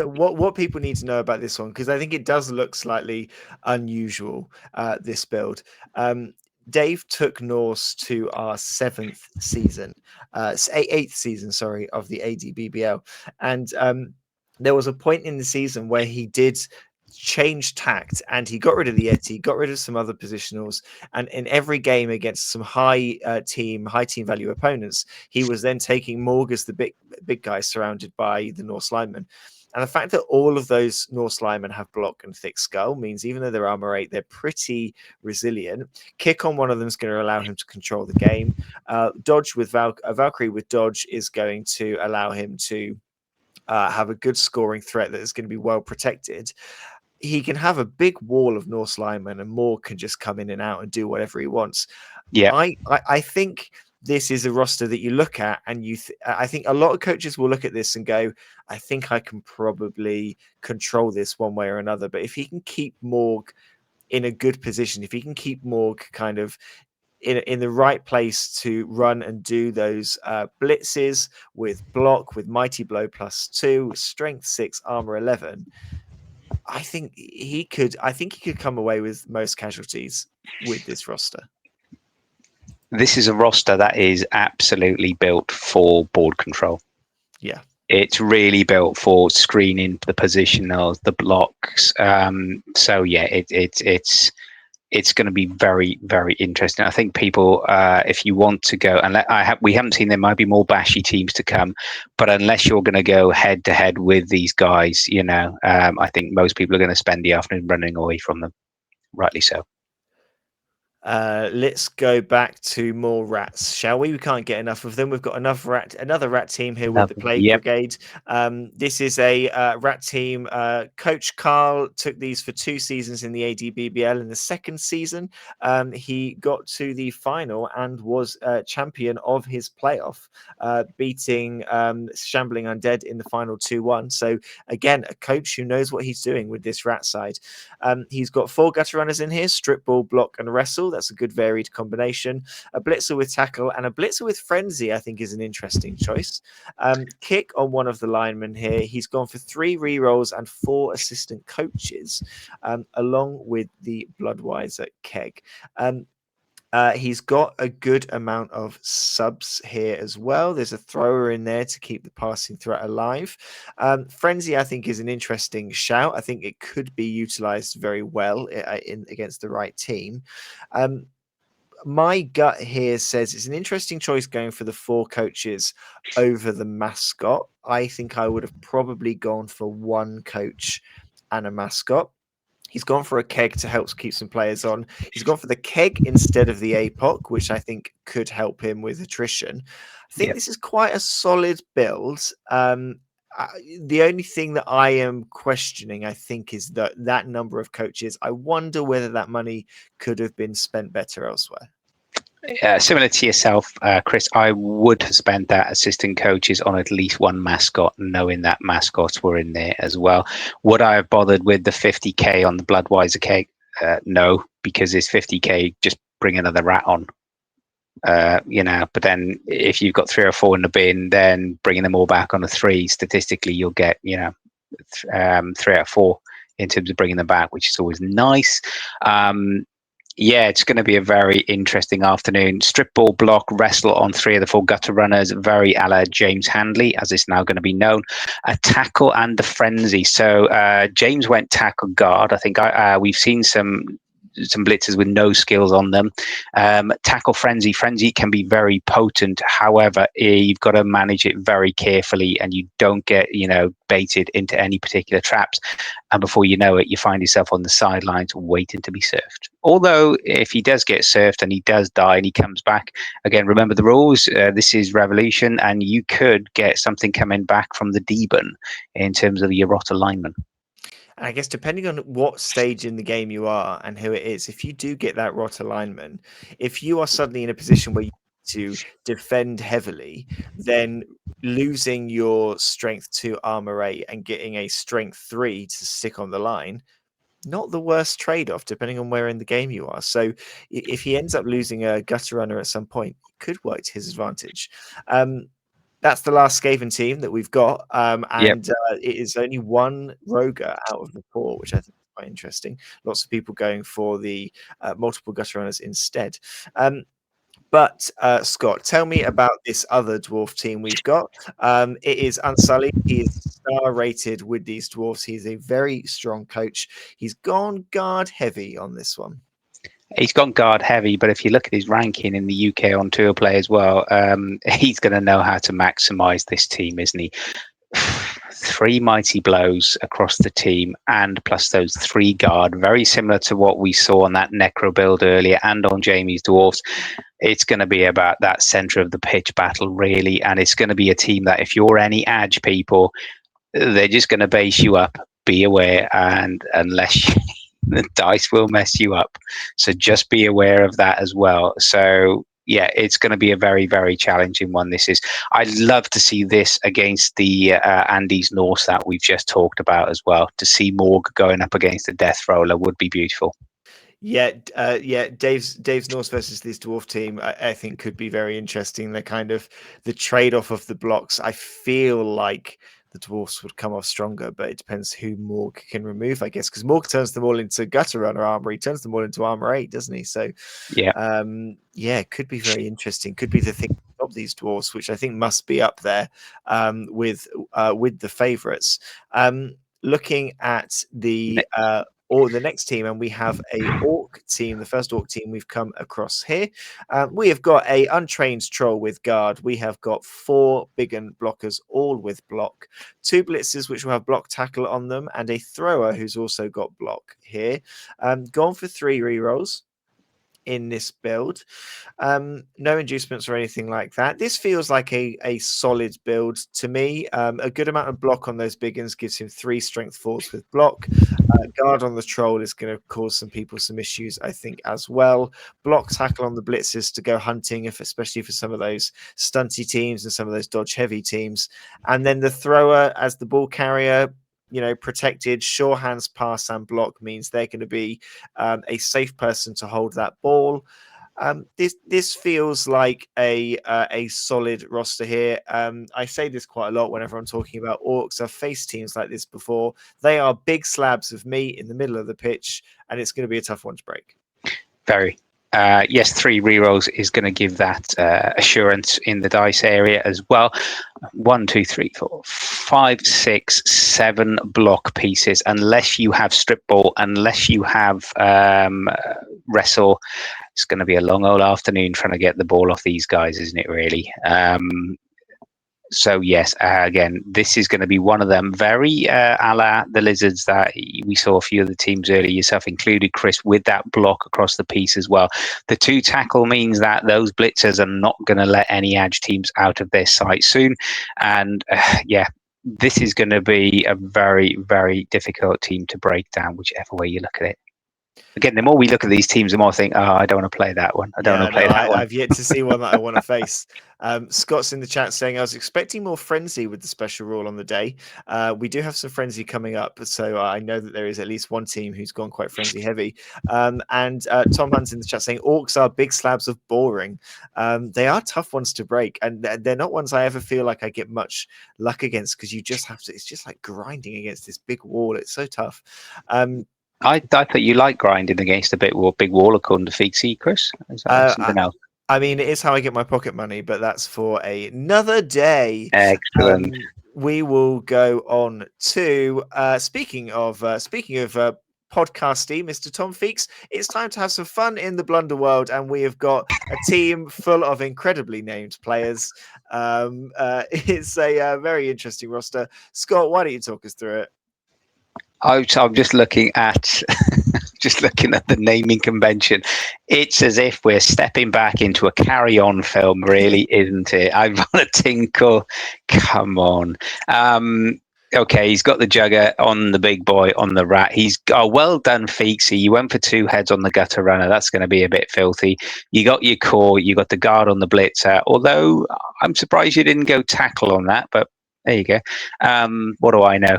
what people need to know about this one, because I think it does look slightly unusual, this build. Dave took Norse to our 7th season, 8th season, sorry, of the A&DBBL, and there was a point in the season where he did change tact and he got rid of the Yeti, got rid of some other positionals, and in every game against some high team value opponents, he was then taking Morg as the big guy surrounded by the Norse linemen. And the fact that all of those Norse linemen have block and thick skull means even though they're armor 8, they're pretty resilient. Kick on one of them is going to allow him to control the game. Dodge with Valkyrie with dodge is going to allow him to have a good scoring threat that is going to be well protected. He can have a big wall of Norse linemen and Morg can just come in and out and do whatever he wants. Yeah. I think this is a roster that you look at and I think a lot of coaches will look at this and go, I think I can probably control this one way or another. But if he can keep Morg in a good position, if he can keep Morg kind of in the right place to run and do those blitzes with block, with mighty blow +2, strength 6, armor 11, I think he could come away with most casualties. with this roster? This is a roster that is absolutely built for board control. Yeah. It's really built for screening the positionals, the blocks. So yeah, it's going to be very, very interesting. I think people, if you want to go, and we haven't seen, there might be more bashy teams to come, but unless you're going to go head to head with these guys, I think most people are going to spend the afternoon running away from them. Rightly so. Let's go back to more rats, shall we? We can't get enough of them. We've got another rat team here with the Plague Yep. Brigade. This is a rat team. Coach Carl took these for 2 seasons in the A&DBBL. In the second season, he got to the final and was champion of his playoff, beating Shambling Undead in the final 2-1. So again, a coach who knows what he's doing with this rat side. He's got 4 gutter runners in here: strip ball, block, and wrestle. That's a good varied combination. A blitzer with tackle and a blitzer with frenzy, I think, is an interesting choice. Kick on one of the linemen here. He's gone for 3 rerolls and 4 assistant coaches, along with the Bloodwiser keg. He's got a good amount of subs here as well. There's a thrower in there to keep the passing threat alive. Frenzy, I think, is an interesting shout. I think it could be utilized very well against the right team. My gut here says it's an interesting choice going for the 4 coaches over the mascot. I think I would have probably gone for 1 coach and a mascot. He's gone for a keg to help keep some players on. He's gone for the keg instead of the APOC, which I think could help him with attrition. I think this is quite a solid build. The only thing that I am questioning, I think, is that number of coaches. I wonder whether that money could have been spent better elsewhere. Similar to yourself, Chris, I would have spent that assistant coaches on at least 1 mascot, knowing that mascots were in there as well. Would I have bothered with the 50k on the Bloodwiser cake? No, because it's 50k, just bring another rat on. But then if you've got 3 or 4 in the bin, then bringing them all back on a 3, statistically, you'll get, 3 out of 4 in terms of bringing them back, which is always nice. It's going to be a very interesting afternoon. Strip ball, block, wrestle on 3 of the 4 gutter runners, very a la James Handley, as it's now going to be known. A tackle and the frenzy. So James went tackle guard. I think we've seen some blitzers with no skills on them. Tackle frenzy can be very potent. However, you've got to manage it very carefully, and you don't get baited into any particular traps. And before you know it, you find yourself on the sidelines waiting to be surfed. Although if he does get surfed and he does die and he comes back, again, remember the rules. This is Revolution, and you could get something coming back from the Deben in terms of your rot lineman. And I guess depending on what stage in the game you are and who it is, if you do get that rot alignment, if you are suddenly in a position where you need to defend heavily, then losing your strength 2 armor 8 and getting a strength 3 to stick on the line, not the worst trade-off, depending on where in the game you are. So if he ends up losing a gutter runner at some point, it could work to his advantage. That's the last Skaven team that we've got, and it is only 1 Roger out of the 4, which I think is quite interesting. Lots of people going for the multiple gutter runners instead. But Scott, tell me about this other dwarf team we've got. It is Unsullied. He is star rated with these dwarfs. He's a very strong coach. He's gone guard heavy on this one. He's gone guard heavy, but if you look at his ranking in the UK on tour play as well, he's going to know how to maximise this team, isn't he? 3 mighty blows across the team, and plus those 3 guard, very similar to what we saw on that Necro build earlier and on Jamie's dwarfs. It's going to be about that centre of the pitch battle, really, and it's going to be a team that if you're any edge people, they're just going to base you up. Be aware, and unless the dice will mess you up, so just be aware of that as well. So yeah, it's going to be a very, very challenging one. This is. I'd love to see this against the Andes Norse that we've just talked about as well. To see Morg going up against the Death Roller would be beautiful. Yeah, Dave's Norse versus this dwarf team, I think could be very interesting. The kind of the trade-off of the blocks. I feel like the dwarfs would come off stronger, but it depends who Morg can remove, I guess, because Morg turns them all into gutter runner armor. He turns them all into armor 8, doesn't he? So, Yeah. yeah, it could be very interesting. Could be the thing to stop these dwarfs, which I think must be up there with the favourites. Looking at or the next team, and we have a orc team, the first orc team we've come across here. We have got a untrained troll with guard. We have got 4 big and blockers, all with block, 2 blitzers which will have block tackle on them, and a thrower who's also got block here. Gone for 3 rerolls in this build. No inducements or anything like that. This feels like a solid build to me. A good amount of block on those big uns gives him 3 strength 4s with block. Guard on the troll is going to cause some people some issues, I think, as well. Block tackle on the blitzes to go hunting, especially for some of those stunty teams and some of those dodge heavy teams. And then the thrower as the ball carrier, protected, sure hands, pass, and block means they're going to be a safe person to hold that ball. This feels like a solid roster here. I say this quite a lot whenever I'm talking about orcs. I've faced teams like this before. They are big slabs of meat in the middle of the pitch, and it's going to be a tough one to break. Very. Yes, 3 rerolls is going to give that assurance in the dice area as well. 1, 2, 3, 4, 5, 6, 7 block pieces. Unless you have strip ball, unless you have wrestle, it's going to be a long old afternoon trying to get the ball off these guys, isn't it? Really. So yes, again, this is going to be one of them, very a la the Lizards that we saw a few of the teams earlier, yourself included, Chris, with that block across the piece as well. The 2 tackle means that those blitzers are not going to let any edge teams out of their sight soon. And yeah, this is going to be a very, very difficult team to break down, whichever way you look at it. Again, the more we look at these teams, the more I think, oh, I don't want to play that one. I don't want to play that one. I've yet to see one that I want to face. Scott's in the chat saying, I was expecting more frenzy with the special rule on the day. We do have some frenzy coming up, so I know that there is at least one team who's gone quite frenzy heavy. And Tom Hunt's in the chat saying, orcs are big slabs of boring. They are tough ones to break, and they're not ones I ever feel like I get much luck against, because you just have to, it's just like grinding against this big wall. It's so tough. I thought you like grinding against a big wall according to Feeksy, Chris. Is that something else? I mean, it is how I get my pocket money, but that's for another day. Excellent. We will go on to speaking of podcasting, Mr. Tom Feeks. It's time to have some fun in the Blunder world, and we have got a team full of incredibly named players. It's a very interesting roster. Scott, why don't you talk us through it? I'm just looking at the naming convention. It's as if we're stepping back into a Carry On film, really, isn't it? I want to tinkle. Come on. Okay, he's got the jugger on the big boy on the rat. He's well done, Feeksy. You went for 2 heads on the gutter runner. That's going to be a bit filthy. You got your core. You got the guard on the blitzer. Although I'm surprised you didn't go tackle on that, but there you go. What do I know?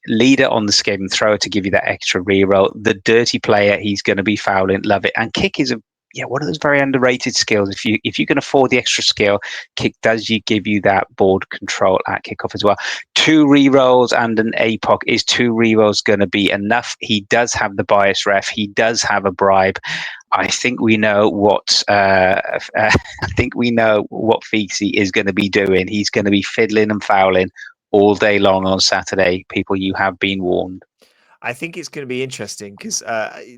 Leader on the skim, thrower to give you that extra reroll. The dirty player, he's going to be fouling. Love it. And kick is one of those very underrated skills. If you can afford the extra skill, kick does give you that board control at kickoff as well. 2 rerolls and an APOC. Is 2 rerolls going to be enough? He does have the bias ref. He does have a bribe. I think we know what Feeksy is going to be doing. He's going to be fiddling and fouling all day long on Saturday. People, you have been warned. I think it's going to be interesting because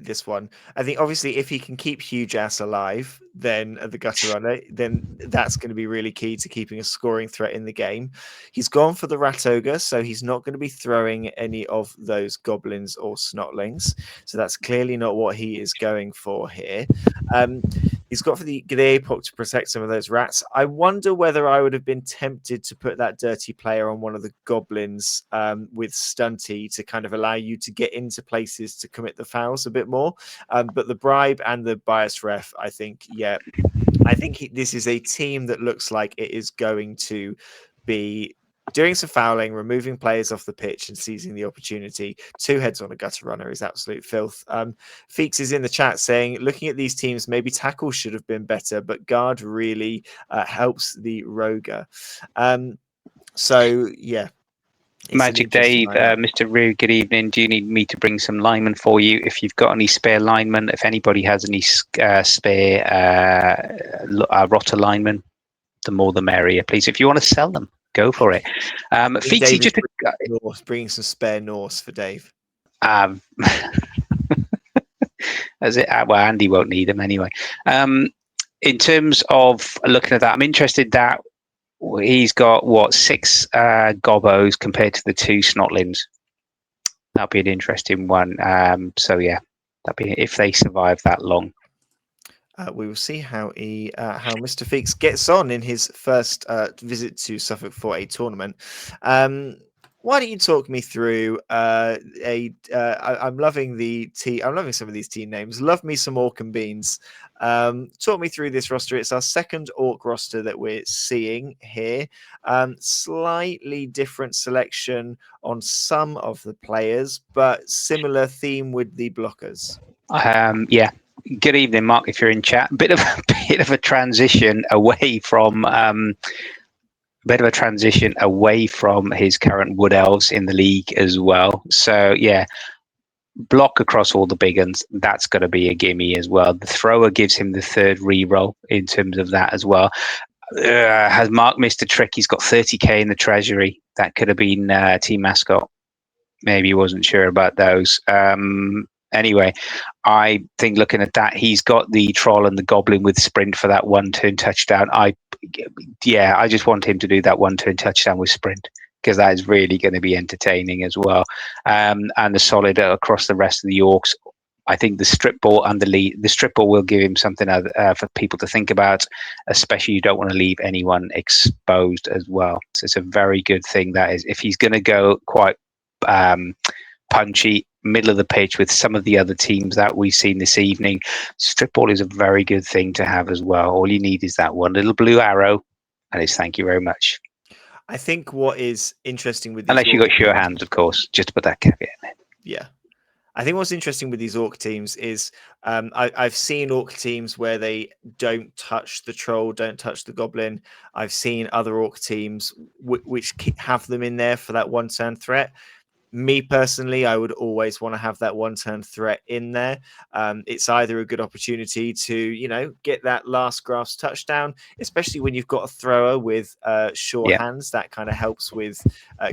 this one, I think obviously if he can keep Huge Ass alive, then the gutter runner, then that's going to be really key to keeping a scoring threat in the game. He's gone for the Rat Ogre, so he's not going to be throwing any of those goblins or snotlings. So that's clearly not what he is going for here. He's got for the APOC to protect some of those rats. I wonder whether I would have been tempted to put that dirty player on one of the goblins with Stunty to kind of allow you to get into places to commit the fouls a bit more. But the bribe and the bias ref, I think, this is a team that looks like it is going to be doing some fouling, removing players off the pitch and seizing the opportunity. 2 heads on a gutter runner is absolute filth. Feeks is in the chat saying, looking at these teams, maybe tackle should have been better, but guard really helps the Roger. So, yeah. It's an Magic interesting Dave, lineup. Mr. Rue, good evening. Do you need me to bring some linemen for you? If you've got any spare linemen, if anybody has any spare rotter linemen, the more the merrier, please. If you want to sell them, go for it. I think Feeksy, Dave is just bringing some spare Norse for Dave. um, as it, well, Andy won't need them anyway. In terms of looking at that, I'm interested that he's got what 6 gobos compared to the 2 snotlings. That'll be an interesting one. So yeah, that'll be if they survive that long. We will see how Mr. Feeks gets on in his first visit to Suffolk for a tournament. Why don't you talk me through I'm loving I'm loving some of these team names. Love me some Orc and Beans. Talk me through this roster. It's our second Orc roster that we're seeing here. Slightly different selection on some of the players, but similar theme with the blockers. Yeah. Good evening, Mark. If you're in chat, bit of a transition away from his current Wood Elves in the league as well. So yeah, block across all the big ones. That's going to be a gimme as well. The thrower gives him the 3rd reroll in terms of that as well. Has Mark missed a trick? He's got 30k in the treasury. That could have been team mascot. Maybe he wasn't sure about those. Anyway, I think looking at that, he's got the troll and the goblin with sprint for that 1-turn touchdown. I just want him to do that 1-turn touchdown with sprint, because that is really going to be entertaining as well. And the solid across the rest of the Orcs. I think the strip ball and the strip ball will give him something for people to think about, especially you don't want to leave anyone exposed as well. So it's a very good thing, that is, if he's going to go quite punchy, middle of the pitch with some of the other teams that we've seen this evening, strip ball is a very good thing to have as well. All you need is that one little blue arrow, and it's thank you very much. I think what is interesting with these, unless you got sure hands, of course, just to put that caveat in. Yeah. I think what's interesting with these Orc teams is I've seen Orc teams where they don't touch the troll, don't touch the goblin. I've seen other Orc teams which have them in there for that 1-turn threat. Me personally, I would always want to have that 1-turn threat in there. It's either a good opportunity to, get that last grass touchdown, especially when you've got a thrower with short hands. That kind of helps with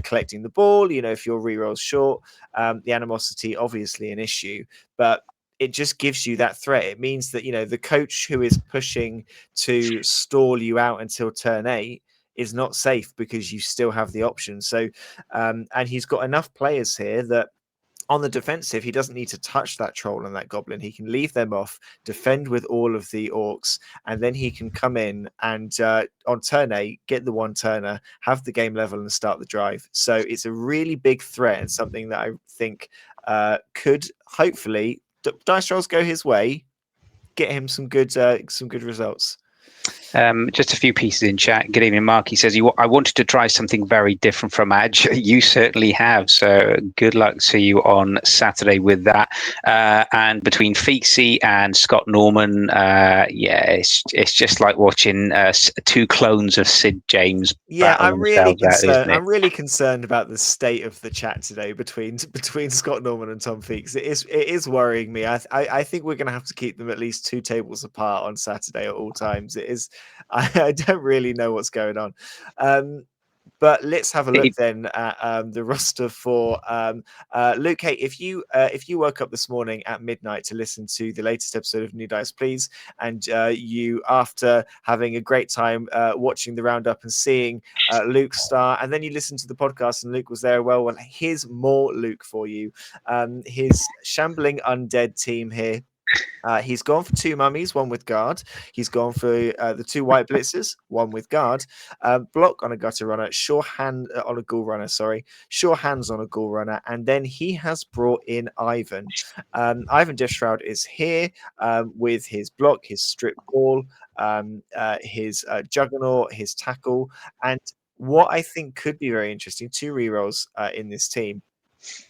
collecting the ball. If your reroll's short, the animosity obviously an issue, but it just gives you that threat. It means that the coach who is pushing to stall you out until turn 8 is not safe, because you still have the option. So, and he's got enough players here that on the defensive, he doesn't need to touch that troll and that goblin. He can leave them off, defend with all of the Orcs, and then he can come in and on turn 8, get the 1-turner, have the game level, and start the drive. So it's a really big threat, and something that I think could hopefully dice rolls go his way, get him some good results. Just a few pieces in chat. Good evening, Mark. He says, I wanted to try something very different from Edge. You certainly have. So good luck to you on Saturday with that. And between Feeksy and Scott Norman, it's just like watching 2 clones of Sid James. Yeah, I'm really concerned. Out, I'm really concerned about the state of the chat today between Scott Norman and Tom Feeks. It is worrying me. I think we're going to have to keep them at least 2 tables apart on Saturday at all times. It is. I don't really know what's going on. But let's have a look then at the roster for Luke. Hey, if you woke up this morning at midnight to listen to the latest episode of New Dice Please, and you, after having a great time watching the roundup and seeing Luke star, and then you listened to the podcast and Luke was there, well, here's more Luke for you. His shambling undead team here. He's gone for 2 mummies, 1 with guard. He's gone for the 2 white blitzers, 1 with guard. Block on a gutter runner, sure hand on a ghoul runner, sure hands on a ghoul runner, and then he has brought in Ivan. Ivan Deathshroud is here with his block, his strip ball, his juggernaut, his tackle, and what I think could be very interesting, 2 rerolls in this team.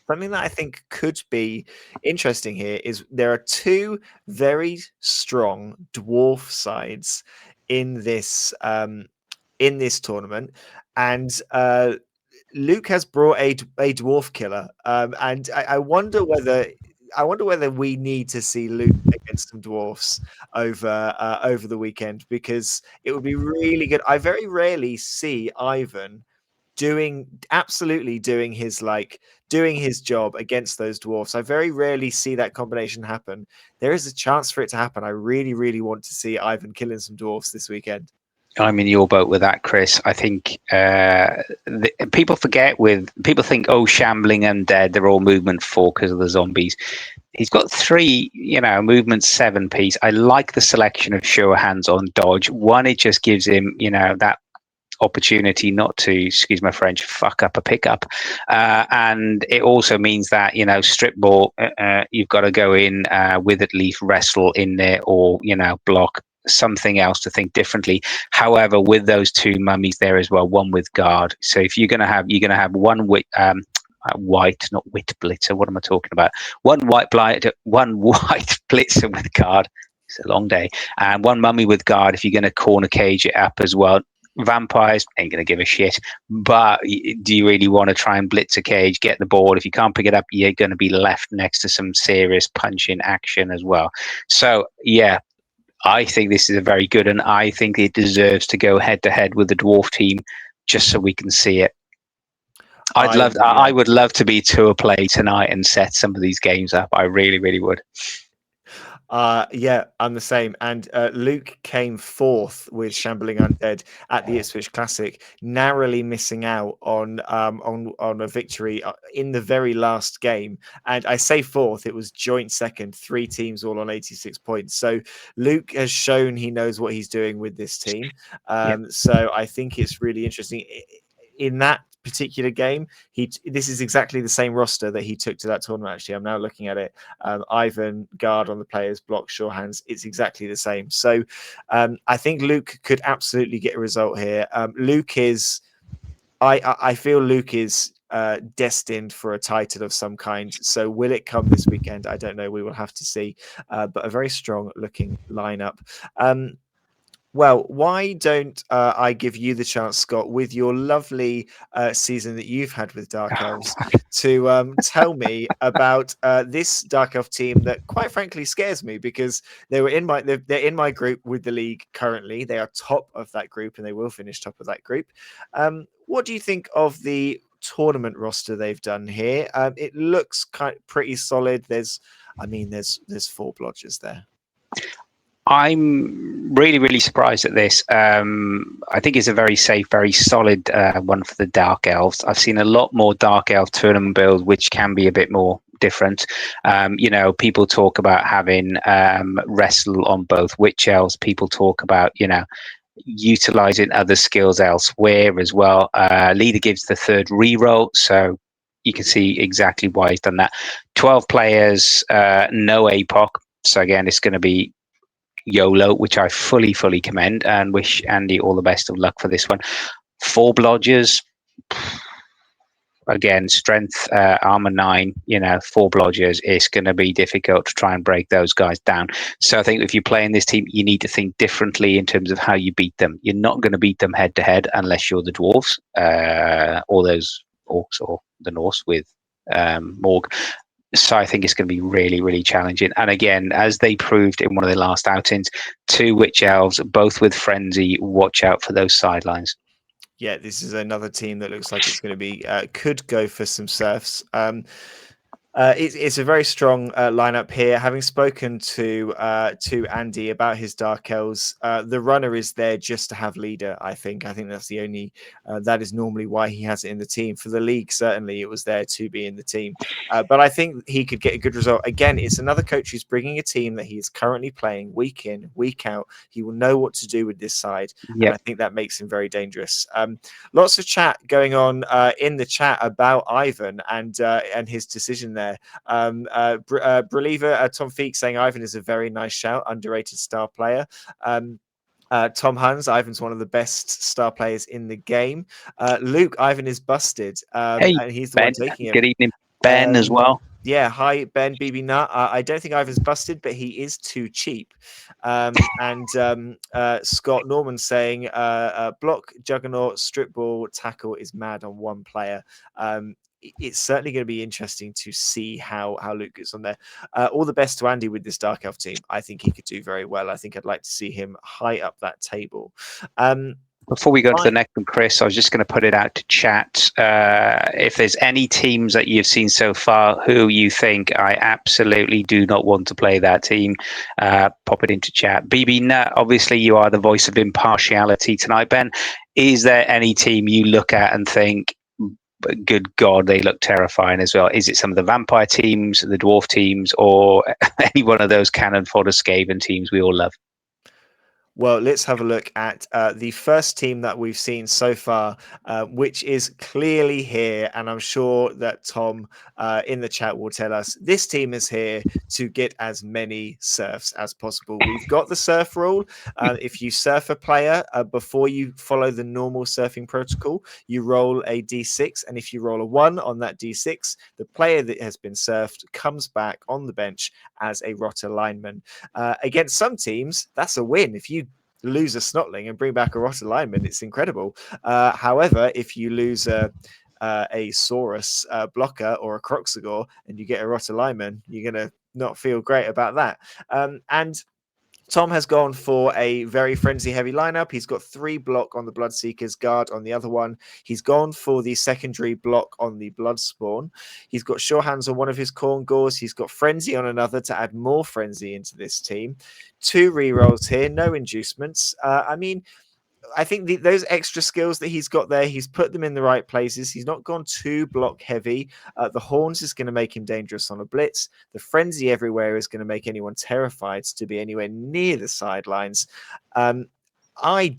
Something that I think could be interesting here is there are 2 very strong dwarf sides in this tournament, and Luke has brought a dwarf killer, and I wonder whether we need to see Luke against some dwarfs over the weekend, because it would be really good. I very rarely see Ivan absolutely doing his job against those dwarfs. I very rarely see that combination happen. There is a chance for it to happen. I really, really want to see Ivan killing some dwarfs this weekend. I'm in your boat with that, Chris. I think people people think, oh, shambling undead, they're all movement 4 because of the zombies. He's got 3, movement 7 piece. I like the selection of sure hands on dodge. One, it just gives him, that opportunity not to, excuse my French, fuck up a pickup. And it also means that, strip ball, you've got to go in with at least wrestle in there, or, block something else to think differently. However, with those 2 mummies there as well, one with guard. So if you're going to have one with white, not wit blitzer. What am I talking about? One white blitzer with guard. It's a long day. And one mummy with guard if you're going to corner cage it up as well. Vampires ain't going to give a shit, but do you really want to try and blitz a cage, get the ball? If you can't pick it up, you're going to be left next to some serious punching action as well. So yeah, I think this is a very good, and I think it deserves to go head to head with the dwarf team, just so we can see it. I would love to be tour play tonight and set some of these games up. I really, really would. Yeah, I'm the same. And Luke came 4th with Shambling Undead at the Ipswich Classic, narrowly missing out on a victory in the very last game. And I say 4th; it was joint 2nd, 3 teams all on 86 points. So Luke has shown he knows what he's doing with this team. So I think it's really interesting. In that particular game, this is exactly the same roster that he took to that tournament. Actually, I'm now looking at it. Ivan, guard on the players, block, sure hands. It's exactly the same. So I think Luke could absolutely get a result here. Luke is, I feel Luke is destined for a title of some kind. So will it come this weekend? I don't know. We will have to see. But a very strong looking lineup. Well, why don't I give you the chance, Scott, with your lovely season that you've had with Dark Elves, to tell me about this Dark Elf team that, quite frankly, scares me, because they're in my group with the league currently. They are top of that group, and they will finish top of that group. What do you think of the tournament roster they've done here? It looks pretty solid. There's 4 blodgers there. I'm really, really surprised at this. I think it's a very safe, very solid one for the Dark Elves. I've seen a lot more Dark Elf tournament builds, which can be a bit more different. People talk about having wrestle on both Witch Elves. People talk about, utilizing other skills elsewhere as well. Leader gives the 3rd reroll, so you can see exactly why he's done that. 12 players, no APOC. So again, it's going to be YOLO, which I fully commend, and wish Andy all the best of luck for this one. 4 blodgers, again, strength, armor 9, 4 blodgers. It's going to be difficult to try and break those guys down. So I think if you're playing this team, you need to think differently in terms of how you beat them. You're not going to beat them head to head unless you're the dwarves, or those orcs, or the Norse with Morg. So I think it's going to be really, really challenging. And again, as they proved in one of their last outings, 2 Witch Elves, both with Frenzy. Watch out for those sidelines. Yeah, this is another team that looks like it's going to be could go for some serfs. It's a very strong lineup here. Having spoken to Andy about his Dark Elves, the runner is there just to have leader. I think that's the only that is normally why he has it in the team. For the league, certainly it was there to be in the team. But I think he could get a good result. Again, it's another coach who's bringing a team that he is currently playing week in, week out. He will know what to do with this side, and I think that makes him very dangerous. Lots of chat going on in the chat about Ivan and his decision there. Believer Tom Feek saying Ivan is a very nice shout, underrated star player. Tom Huns, Ivan's one of the best star players in the game. Luke, Ivan is busted, Hey, and he's the Ben. one taking him. Good evening, Ben, as well. Yeah, hi Ben BB Nut. I don't think Ivan's busted, but he is too cheap. Scott Norman saying block, juggernaut, strip ball, tackle is mad on one player. It's certainly going to be interesting to see how Luke gets on there. All the best to Andy with this Dark Elf team. I think he could do very well. I think I'd like to see him high up that table. Before we go to the Fine. next one, Chris, I was just going to put it out to chat. If there's any teams that you've seen so far who you think I absolutely do not want to play that team, pop it into chat. BB Nut, obviously you are the voice of impartiality tonight, Ben. Is there any team you look at and think, good God, they look terrifying as well? Is it some of the vampire teams, the dwarf teams, or any one of those cannon fodder Skaven teams we all love? Well, let's have a look at the first team that we've seen so far, which is clearly here. And I'm sure that Tom in the chat will tell us this team is here to get as many surfs as possible. We've got the surf rule. If you surf a player before you follow the normal surfing protocol, you roll a d6. And if you roll a 1 on that d6, the player that has been surfed comes back on the bench as a rotter lineman. Against some teams, that's a win. If you lose a snotling and bring back a rotter lineman, it's incredible. However, if you lose a Saurus blocker or a Croxagore and you get a rotter lineman, you're going to not feel great about that. And Tom has gone for a very frenzy heavy lineup. He's got 3 block on the Bloodseeker's guard on the other one. He's gone for the secondary block on the Bloodspawn. He's got sure hands on one of his corn gores. He's got frenzy on another to add more frenzy into this team. 2 rerolls here, no inducements. I think those extra skills that he's got there, he's put them in the right places. He's not gone too block heavy. The horns is going to make him dangerous on a blitz. The frenzy everywhere is going to make anyone terrified to be anywhere near the sidelines. I'm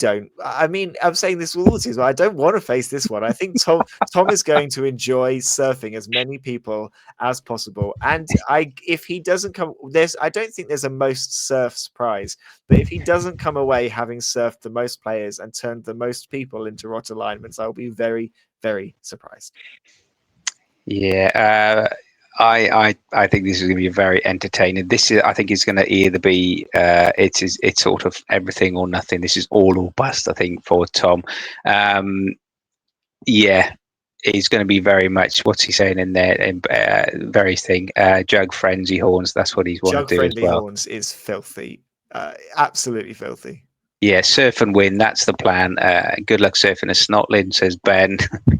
saying this with all the teams, but I don't want to face this one. I think Tom is going to enjoy surfing as many people as possible. And if he doesn't come, I don't think there's a most surfs prize, but if he doesn't come away having surfed the most players and turned the most people into rot alignments, I'll be very, very surprised. Yeah, I think this is going to be very entertaining. I think it's going to either be it's sort of everything or nothing. This is all or bust, I think, for Tom. Yeah, it's going to be very much what's he saying in there, very thing. Jug frenzy horns. That's what he's want Jug to do as friendly well. horns is filthy, absolutely filthy. Yeah, surf and win. That's the plan. Good luck surfing a snotling, says Ben.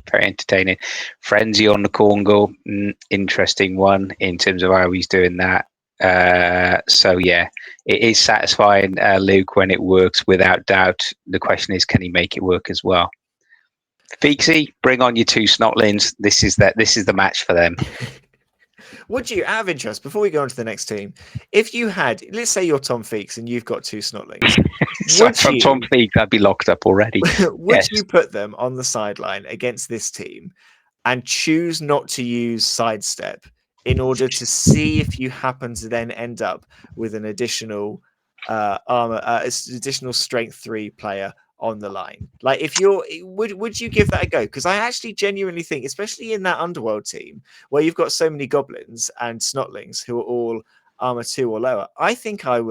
Very entertaining. Frenzy on the Congo. Interesting one in terms of how he's doing that. So, yeah, it is satisfying, Luke, when it works, without doubt. The question is, can he make it work as well? Feeksy, bring on your 2 snotlings. This is the match for them. Would you, out of interest, before we go on to the next team, if you had, let's say you're Tom Feeks and you've got 2 snotlings, So from Tom Feeks, I'd be locked up already. Would you put them on the sideline against this team and choose not to use sidestep in order to see if you happen to then end up with an additional additional strength 3 player on the line? Like, if would you give that a go? Because I actually genuinely think, especially in that underworld team where you've got so many goblins and snotlings who are all armor 2 or lower, I think I'd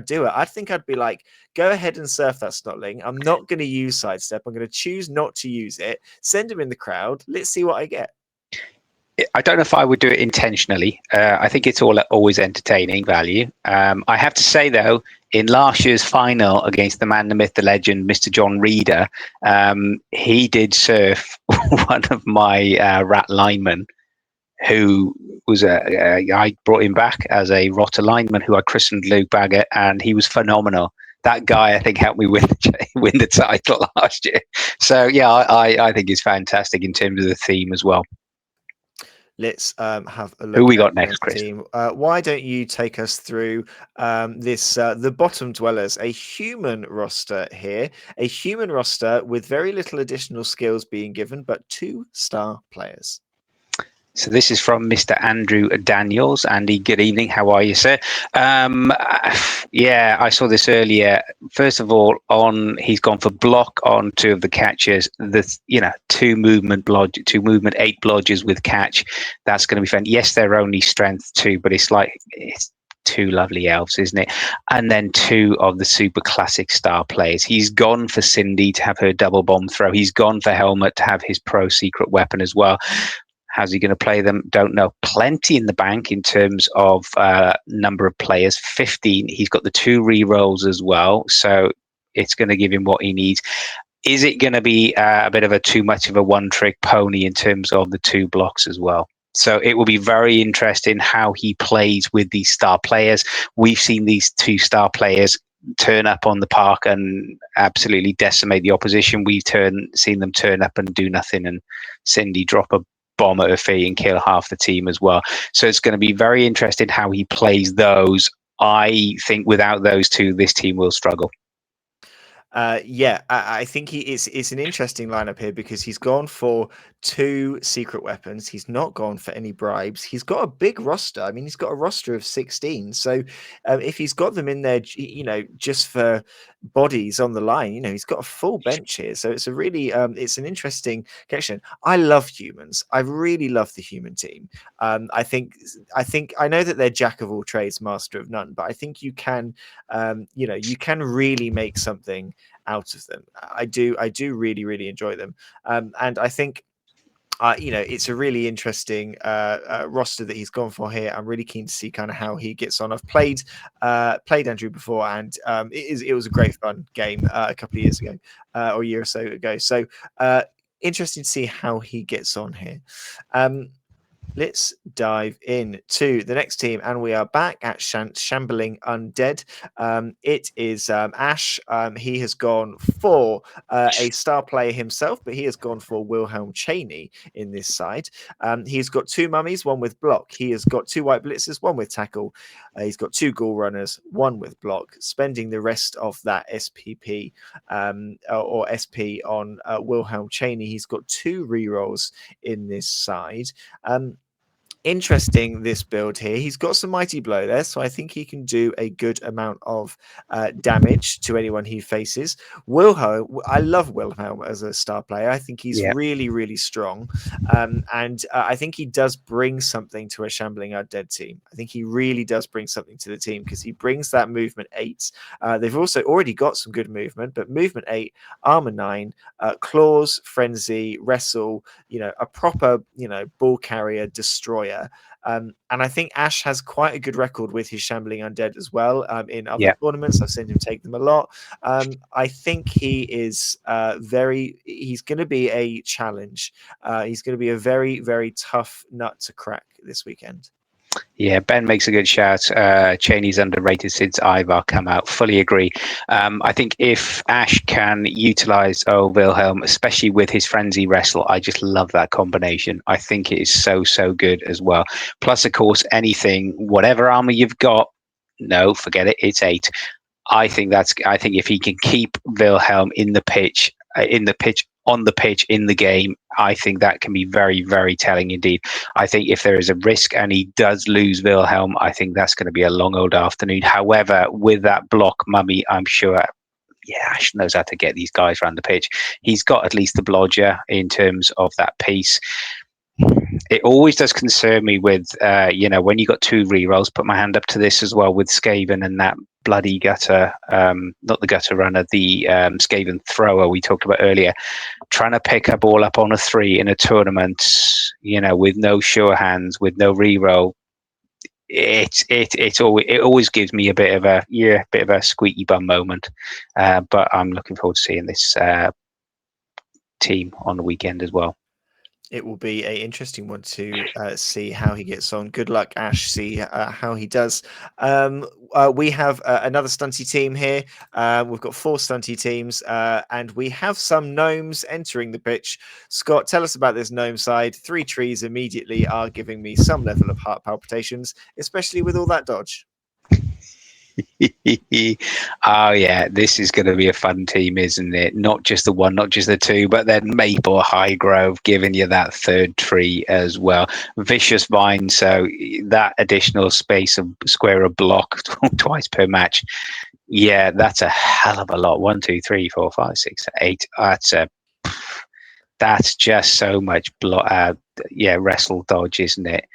do it. I think I'd be like, go ahead and surf that snotling. I'm not going to use sidestep. I'm going to choose not to use it. Send him in the crowd. Let's see what I get. I don't know if I would do it intentionally. I think it's always entertaining value. I have to say, though, in last year's final against the man, the myth, the legend, Mr. John Reeder, he did surf one of my rat linemen, who was I brought him back as a rotter lineman who I christened Luke Baggett, and he was phenomenal. That guy, I think, helped me win the title last year. So, yeah, I think it's fantastic in terms of the theme as well. Let's have a look. Who we got next, Chris? Team. Why don't you take us through the bottom dwellers, a human roster here, a human roster with very little additional skills being given, but 2-star players. So this is from Mr. Andrew Daniels. Andy, good evening. How are you, sir? Um, yeah, I saw this earlier. First of all, he's gone for block on two of the catches. Two movement 8 blodges with catch. That's going to be fun. Yes, they're only strength 2, but it's two lovely elves, isn't it? And then 2 of the super classic star players. He's gone for Cindy to have her double bomb throw. He's gone for Helmet to have his pro secret weapon as well. How's he going to play them? Don't know. Plenty in the bank in terms of number of players. 15. He's got the 2 re-rolls as well, so it's going to give him what he needs. Is it going to be a bit of too much of a one-trick pony in terms of the 2 blocks as well? So it will be very interesting how he plays with these star players. We've seen these 2 star players turn up on the park and absolutely decimate the opposition. We've seen them turn up and do nothing, and Cindy drop a bomb at her feet and kill half the team as well. So it's going to be very interesting how he plays those. I think without those 2, this team will struggle. I think it's an interesting lineup here because he's gone for 2 secret weapons. He's not gone for any bribes. He's got a big roster. I mean, he's got a roster of 16. So if he's got them in there, just for bodies on the line, he's got a full bench here. So it's a really it's an interesting connection. I love humans. I really love the human team. I think I know that they're jack of all trades, master of none, but I think you can you can really make something out of them. I do really, really enjoy them. And I think it's a really interesting roster that he's gone for here. I'm really keen to see kind of how he gets on. I've played Andrew before, and it was a great fun game a couple of years ago, or a year or so ago. So interesting to see how he gets on here. Let's dive into the next team, and we are back at Shambling Undead. It is Ash. He has gone for a star player himself, but he has gone for Wilhelm Chaney in this side. He's got 2 mummies, 1 with block. He has got 2 white blitzers, 1 with tackle. He's got 2 ghoul runners, 1 with block, spending the rest of that SPP or SP on Wilhelm Chaney. He's got 2 rerolls in this side. Interesting, this build here. He's got some mighty blow there, so I think he can do a good amount of damage to anyone he faces. Wilhelm, I love Wilhelm as a star player. I think he's really, really strong, and I think he does bring something to a Shambling Undead team. I think he really does bring something to the team because he brings that movement 8. They've also already got some good movement, but movement 8, armor 9, claws, frenzy, wrestle. A proper ball carrier destroyer. And I think Ash has quite a good record with his Shambling Undead as well. In other tournaments, I've seen him take them a lot. I think he is he's going to be a challenge. He's going to be a very, very tough nut to crack this weekend. Yeah, Ben makes a good shout. Cheney's underrated since Ivar come out. Fully agree. I think if Ash can utilize Wilhelm, especially with his frenzy wrestle, I just love that combination. I think it is so, so good as well. Plus, of course, whatever armor you've got, no, forget it. It's 8. I think if he can keep Wilhelm on the pitch, in the game, I think that can be very, very telling indeed. I think if there is a risk and he does lose Wilhelm, I think that's going to be a long old afternoon. However, with that block mummy, I'm sure Ash knows how to get these guys around the pitch. He's got at least the blodger in terms of that piece. It always does concern me with, when you got 2 rerolls, put my hand up to this as well with Skaven and that bloody gutter, not the gutter runner, the Skaven thrower we talked about earlier, trying to pick up all up on a 3 in a tournament, with no sure hands, with no reroll. It always gives me a bit of a squeaky bum moment, but I'm looking forward to seeing this team on the weekend as well. It will be an interesting one to see how he gets on. Good luck, Ash. See how he does. We have another stunty team here. We've got 4 stunty teams, and we have some gnomes entering the pitch. Scott, tell us about this gnome side. 3 trees immediately are giving me some level of heart palpitations, especially with all that dodge. Oh yeah, this is going to be a fun team, isn't it? Not just the one, not just the two, but then Maple Highgrove giving you that third tree as well. Vicious Vine, so that additional space of square of block twice per match. Yeah, that's a hell of a lot. 1, 2, 3, 4, 5, 6, 8. That's just so much wrestle dodge, isn't it?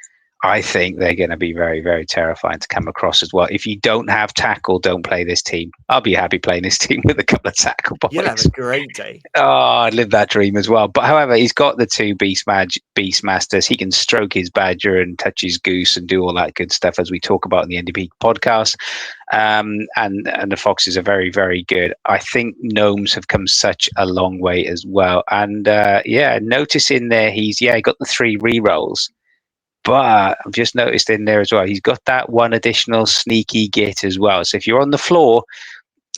I think they're going to be very, very terrifying to come across as well. If you don't have tackle, don't play this team. I'll be happy playing this team with a couple of tackle You'll have a boys. great day. Oh, I'd live that dream as well. But however, he's got the two Beastmasters. He can stroke his badger and touch his goose and do all that good stuff as we talk about in the NDP podcast. And the foxes are very, very good. I think gnomes have come such a long way as well. And notice in there he's got the 3 rerolls. But I've just noticed in there as well, he's got that one additional sneaky git as well. So if you're on the floor,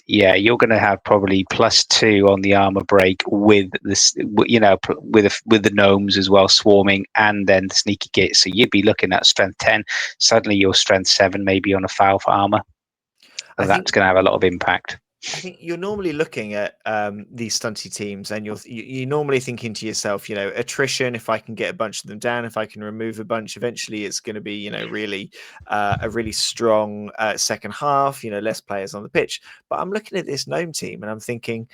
you're going to have probably +2 on the armor break with this, with the gnomes as well swarming, and then the sneaky git. So you'd be looking at strength 10. Suddenly you're strength 7, maybe on a foul for armor. I That's think going to have a lot of impact. I think you're normally looking at these stunty teams, and you're normally thinking to yourself, attrition. If I can get a bunch of them down, if I can remove a bunch, eventually it's going to be, really a really strong second half. Less players on the pitch. But I'm looking at this gnome team, and I'm thinking,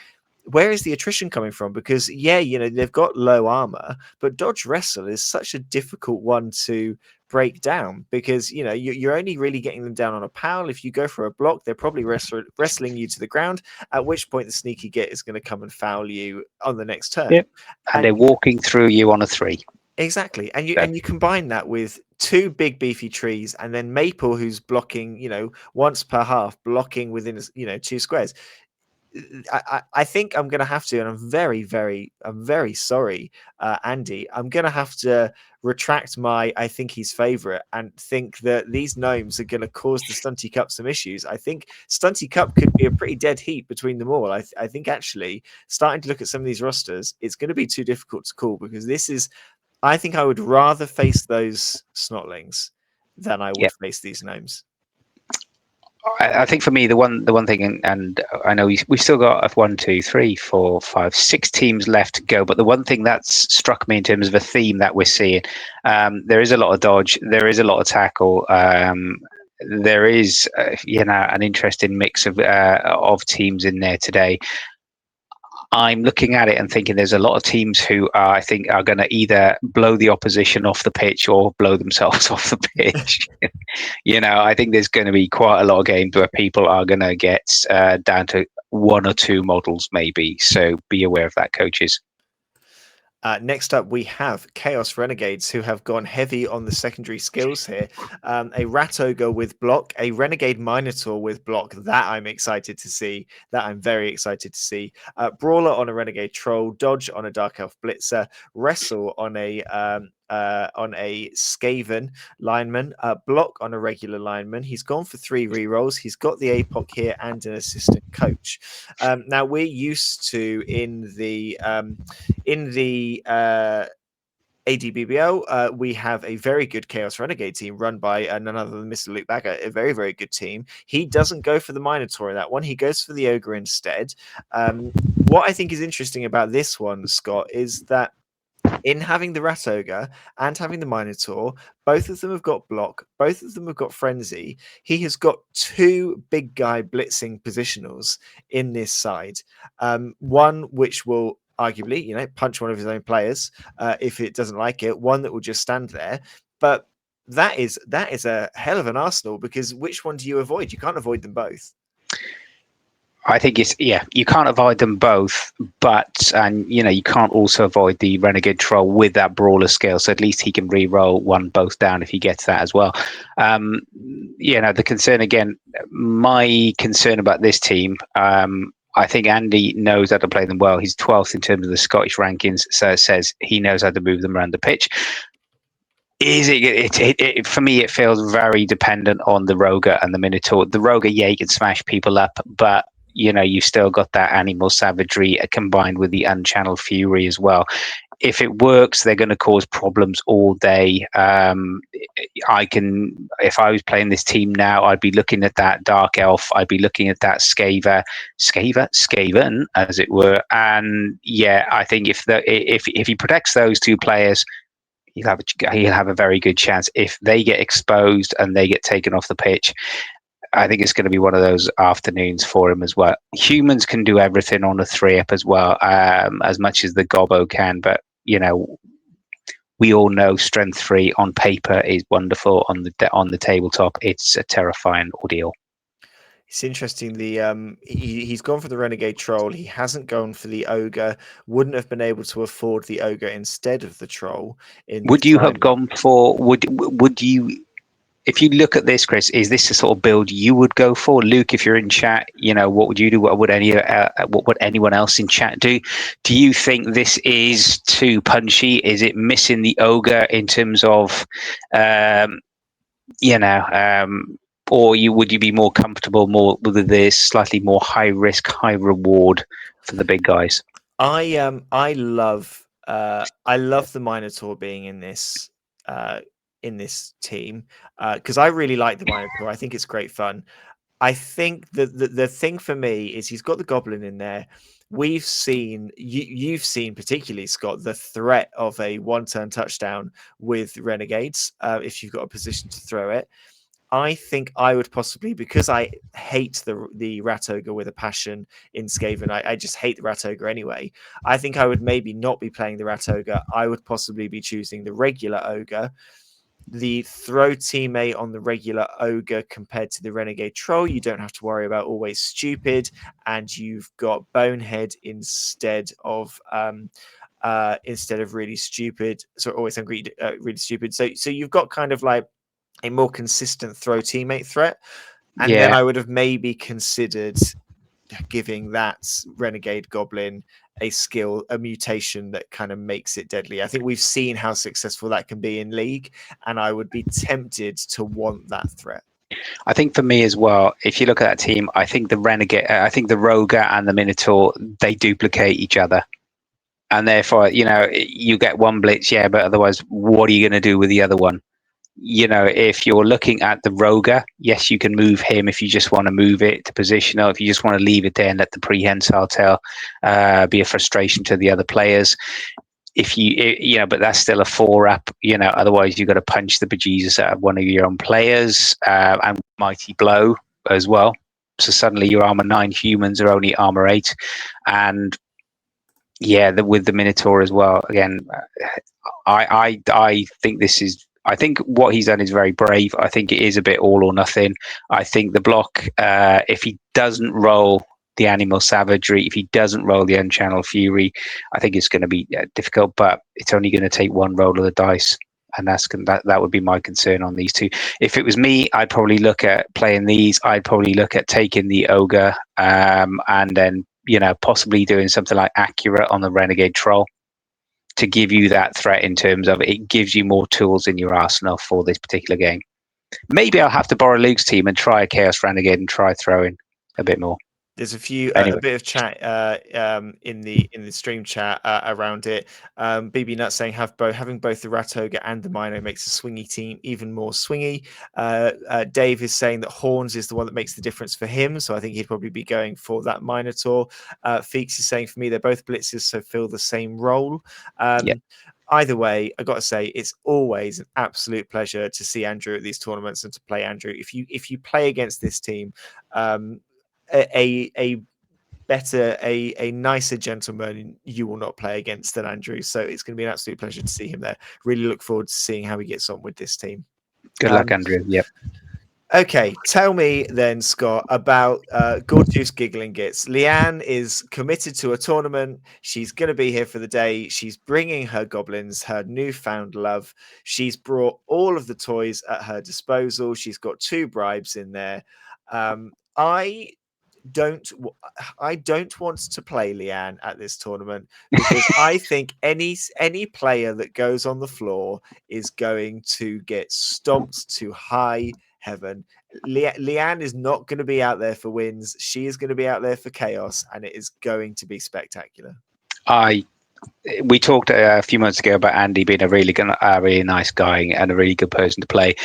where is the attrition coming from? Because they've got low armor, but dodge wrestle is such a difficult one to break down, because you're only really getting them down on a powl. If you go for a block, they're probably wrestling you to the ground, at which point the sneaky git is going to come and foul you on the next turn. Yep. And they're walking through you on a 3. Exactly. And you combine that with 2 big beefy trees, and then Maple, who's blocking, once per half, blocking within 2 squares. I think I'm going to have to, and I'm very sorry, Andy. I'm going to have to retract my I think he's favourite, and think that these gnomes are going to cause the Stunty Cup some issues. I think Stunty Cup could be a pretty dead heat between them all. I think actually, starting to look at some of these rosters, it's going to be too difficult to call, because I think I would rather face those snotlings than I would face these gnomes. I think for me, the one thing, and I know we've still got 1, 2, 3, 4, 5, 6 teams left to go. But the one thing that's struck me in terms of a theme that we're seeing, there is a lot of dodge, there is a lot of tackle, there is an interesting mix of teams in there today. I'm looking at it and thinking there's a lot of teams who I think are going to either blow the opposition off the pitch or blow themselves off the pitch. I think there's going to be quite a lot of games where people are going to get down to 1 or 2 models maybe. So be aware of that, coaches. Next up, we have Chaos Renegades, who have gone heavy on the secondary skills here. A Rat Ogre with block, a Renegade Minotaur with block. That I'm excited to see. That I'm very excited to see. Brawler on a Renegade Troll, Dodge on a Dark Elf Blitzer, Wrestle on a Skaven lineman, block on a regular lineman. He's gone for 3 rerolls. He's got the APOC here and an assistant coach. Now we're used to in the A&DBBL, we have a very good Chaos Renegade team run by none other than Mr. Luke Bagger, a very, very good team. He doesn't go for the Minotaur in that one. He goes for the Ogre instead. What I think is interesting about this one, Scott, is that in having the Rat Ogre and having the Minotaur, both of them have got block, both of them have got frenzy. He has got 2 big guy blitzing positionals in this side. One which will arguably, punch one of his own players if it doesn't like it. One that will just stand there. But that is a hell of an arsenal, because which one do you avoid? You can't avoid them both. I think you can't avoid them both, and you can't also avoid the Renegade Troll with that Brawler skill. So at least he can re-roll both down if he gets that as well. The concern again, my concern about this team, I think Andy knows how to play them well. He's 12th in terms of the Scottish rankings, so it says he knows how to move them around the pitch. For me, it feels very dependent on the Roger and the Minotaur. The Roger, you can smash people up, but you've still got that animal savagery combined with the unchanneled fury as well. if it works, they're going to cause problems all day. If I was playing this team now, I'd be looking at that Dark Elf. I'd be looking at that Skaven, as it were. And yeah, I think if he protects those two players, he'll have a very good chance. If they get exposed and they get taken off the pitch, I think it's going to be one of those afternoons for him as well. Humans can do everything on a 3-up as well, as much as the Gobbo can. But we all know strength 3 on paper is wonderful. On the tabletop, it's a terrifying ordeal. It's interesting. He's gone for the Renegade Troll. He hasn't gone for the Ogre. Wouldn't have been able to afford the Ogre instead of the Troll. Would you have gone for? Would you? If you look at this, Chris, is this the sort of build you would go for? Luke, if you're in chat, what would you do? What would anyone else in chat do? Do you think this is too punchy? Is it missing the ogre in terms of, or would you be more comfortable with this slightly more high risk, high reward for the big guys? I love the Minotaur being in this team because I really like the Minotaur. I think it's great fun. I think the thing for me is he's got the Goblin in there. We've seen you've seen particularly, Scott, the threat of a one-turn touchdown with Renegades if you've got a position to throw it. I think I would possibly, because I hate the Rat Ogre with a passion in Skaven. I just hate the Rat Ogre anyway. I think I would maybe not be playing the Rat Ogre. I would possibly be choosing the regular Ogre. The throw teammate on the regular Ogre compared to the Renegade Troll, you don't have to worry about always stupid, and you've got Bonehead instead of really stupid. So always angry, really stupid. So you've got kind of like a more consistent throw teammate threat. And then I would have maybe considered giving that Renegade Goblin a skill, a mutation that kind of makes it deadly. I think we've seen how successful that can be in League, and I would be tempted to want that threat. I think for me as well, if you look at that team, I think the Renegade, I think the Roger and the Minotaur, they duplicate each other. And therefore, you get one blitz, yeah, but otherwise, what are you going to do with the other one? If you're looking at the Roger, yes, you can move him if you just want to move it to positional. If you just want to leave it there and let the prehensile tail be a frustration to the other players. But that's still a 4-up. Otherwise you've got to punch the bejesus out of one of your own players and mighty blow as well. So suddenly your armor 9 humans are only armor 8, and with the Minotaur as well. Again, I think this is. I think what he's done is very brave. I think it is a bit all or nothing. I think the block, if he doesn't roll the Animal Savagery, if he doesn't roll the Unchanneled Fury, I think it's going to be difficult, but it's only going to take one roll of the dice. And that would be my concern on these two. If it was me, I'd probably look at playing these. I'd probably look at taking the Ogre and then, possibly doing something like Accurate on the Renegade Troll to give you that threat in terms of it gives you more tools in your arsenal for this particular game. Maybe I'll have to borrow Luke's team and try a Chaos Renegade and try throwing a bit more. There's a few Anyway. a bit of chat in the stream chat around it. BB Nuts saying having both the Rat Ogre and the Mino makes a swingy team even more swingy. Dave is saying that Horns is the one that makes the difference for him, so I think he'd probably be going for that Minotaur. Feeks is saying for me they're both blitzes, so fill the same role. Either way, I got to say it's always an absolute pleasure to see Andrew at these tournaments and to play Andrew. If you play against this team, a nicer gentleman you will not play against than Andrew. So it's going to be an absolute pleasure to see him there. Really look forward to seeing how he gets on with this team. Good luck, Andrew. Yep. Okay, tell me then, Scott, about Gorgeous Giggling Gits. Leanne is committed to a tournament. She's going to be here for the day. She's bringing her goblins, her newfound love. She's brought all of the toys at her disposal. She's got 2 bribes in there. I don't want to play Leanne at this tournament because I think any player that goes on the floor is going to get stomped to high heaven. Leanne is not going to be out there for wins. She is going to be out there for chaos, and it is going to be spectacular. I we talked a few months ago about Andy being a really nice guy and a really good person to play.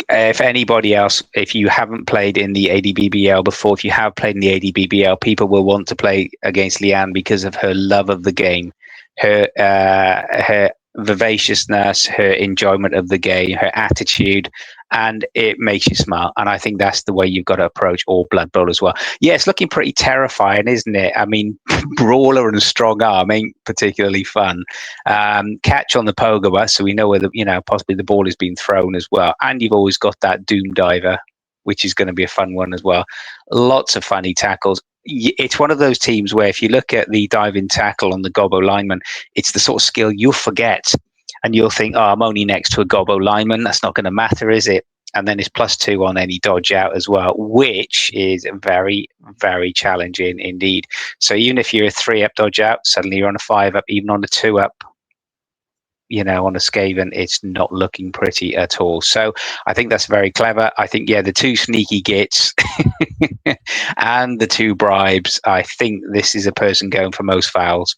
If anybody else, if you haven't played in the A&DBBL before, if you have played in the A&DBBL, people will want to play against Leanne because of her love of the game, her vivaciousness, her enjoyment of the game, her attitude, and it makes you smile. And I think that's the way you've got to approach all Blood Bowl as well. Yeah, it's looking pretty terrifying, isn't it? I mean, brawler and strong arm ain't particularly fun. Catch on the pogo bus, so we know where possibly the ball is being thrown as well. And you've always got that doom diver, which is going to be a fun one as well. Lots of funny tackles. It's one of those teams where if you look at the diving tackle on the Gobbo lineman, it's the sort of skill you'll forget. And you'll think, oh, I'm only next to a Gobbo lineman. That's not going to matter, is it? And then it's +2 on any dodge out as well, which is very, very challenging indeed. So even if you're a 3-up dodge out, suddenly you're on a 5-up, even on a 2-up, on a Skaven, it's not looking pretty at all. So I think that's very clever. I think, the 2 sneaky gits and the 2 bribes, I think this is a person going for most fouls.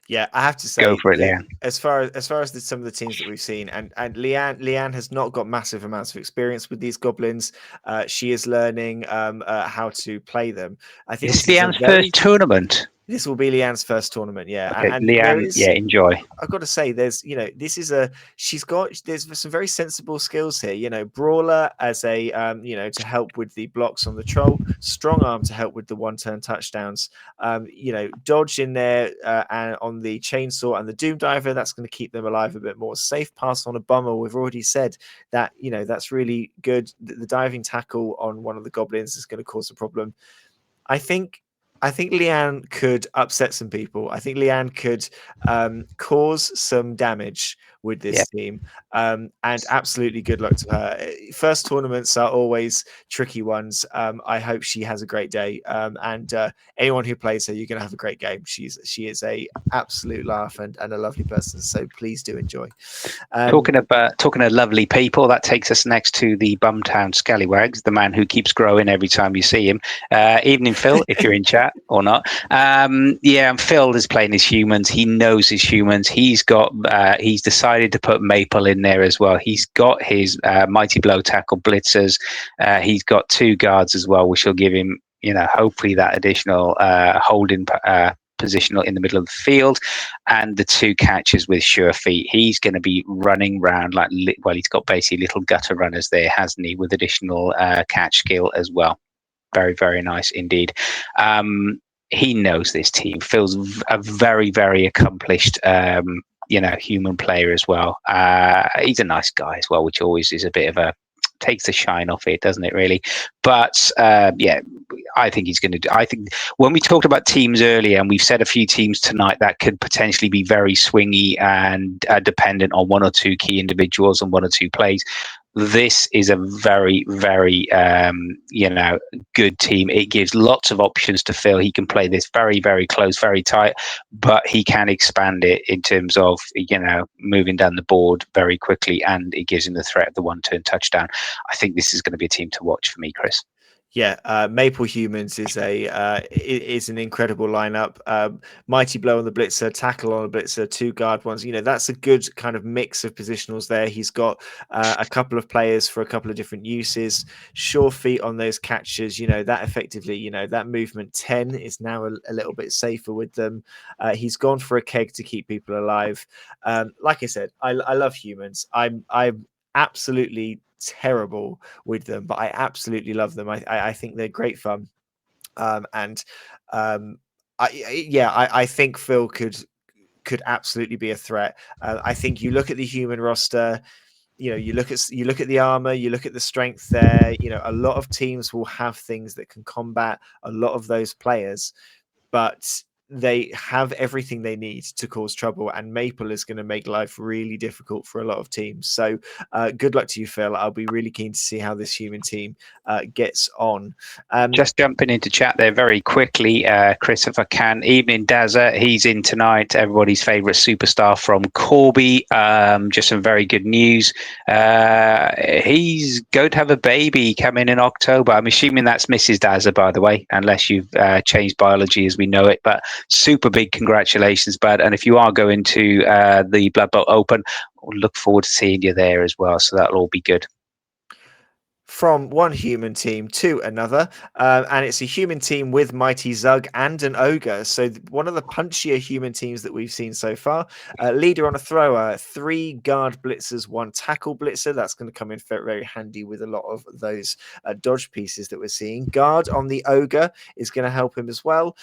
Yeah, I have to say, go for it, Leanne. As far as some of the teams that we've seen, and Leanne has not got massive amounts of experience with these goblins. She is learning how to play them. I think This is this is Leanne's first tournament. This will be Leanne's first tournament, yeah. Okay, And Leanne, enjoy. I've got to say, there's there's some very sensible skills here. Brawler as a to help with the blocks on the troll, strong arm to help with the 1-turn touchdowns. Dodge in there and on the chainsaw and the doom diver, that's going to keep them alive a bit more. Safe pass on a bummer. We've already said that that's really good. The diving tackle on one of the goblins is going to cause a problem. I think Leanne could upset some people. I think Leanne could cause some damage with this team. And absolutely good luck to her. First tournaments are always tricky ones. I hope she has a great day. And anyone who plays her, you're going to have a great game. She is a absolute laugh and a lovely person. So please do enjoy. Talking of lovely people, that takes us next to the Bumtown Scallywags, the man who keeps growing every time you see him. Evening, Phil, if you're in chat or not. And Phil is playing his humans. He knows his humans. He's decided to put Maple in there as well. He's got his Mighty Blow tackle blitzers. He's got 2 guards as well, which will give him, hopefully that additional holding positional in the middle of the field, and the 2 catches with sure feet. He's going to be running around he's got basically little gutter runners there, hasn't he, with additional catch skill as well. Very, very nice indeed. He knows this team. Phil's a very, very accomplished human player as well. He's a nice guy as well, which always is a bit of a takes the shine off it, doesn't it, really? But I think he's going to do. I think when we talked about teams earlier, and we've said a few teams tonight that could potentially be very swingy and dependent on 1 or 2 key individuals and 1 or 2 plays. This is a very, very, good team. It gives lots of options to Phil. He can play this very, very close, very tight, but he can expand it in terms of, moving down the board very quickly, and it gives him the threat of the 1-turn touchdown. I think this is going to be a team to watch for me, Chris. Yeah, Maple Humans is an incredible lineup. Mighty Blow on the blitzer, tackle on the blitzer, 2 guard ones. That's a good kind of mix of positionals there. He's got a couple of players for a couple of different uses. Sure feet on those catches. That effectively, that movement 10 is now a little bit safer with them. He's gone for a keg to keep people alive. Like I said, I love humans. I'm absolutely terrible with them, but I absolutely love them. I think they're great fun. I think Phil could absolutely be a threat. I think you look at the human roster, you look at the armor, you look at the strength there. A lot of teams will have things that can combat a lot of those players, but they have everything they need to cause trouble, and Maple is going to make life really difficult for a lot of teams. So good luck to you, Phil. I'll be really keen to see how this human team gets on. Just jumping into chat there very quickly, Chris, if I can. Evening, Dazza. He's in tonight. Everybody's favourite superstar from Corby. Just some very good news. He's going to have a baby coming in October. I'm assuming that's Mrs. Dazza, by the way, unless you've changed biology as we know it. But super big congratulations, bud. And if you are going to the Blood Bowl Open, we'll look forward to seeing you there as well. So that'll all be good. From one human team to another, and it's a human team with Mighty Zug and an Ogre. So one of the punchier human teams that we've seen so far. Leader on a thrower, 3 guard blitzers, 1 tackle blitzer. That's going to come in very handy with a lot of those dodge pieces that we're seeing. Guard on the Ogre is going to help him as well.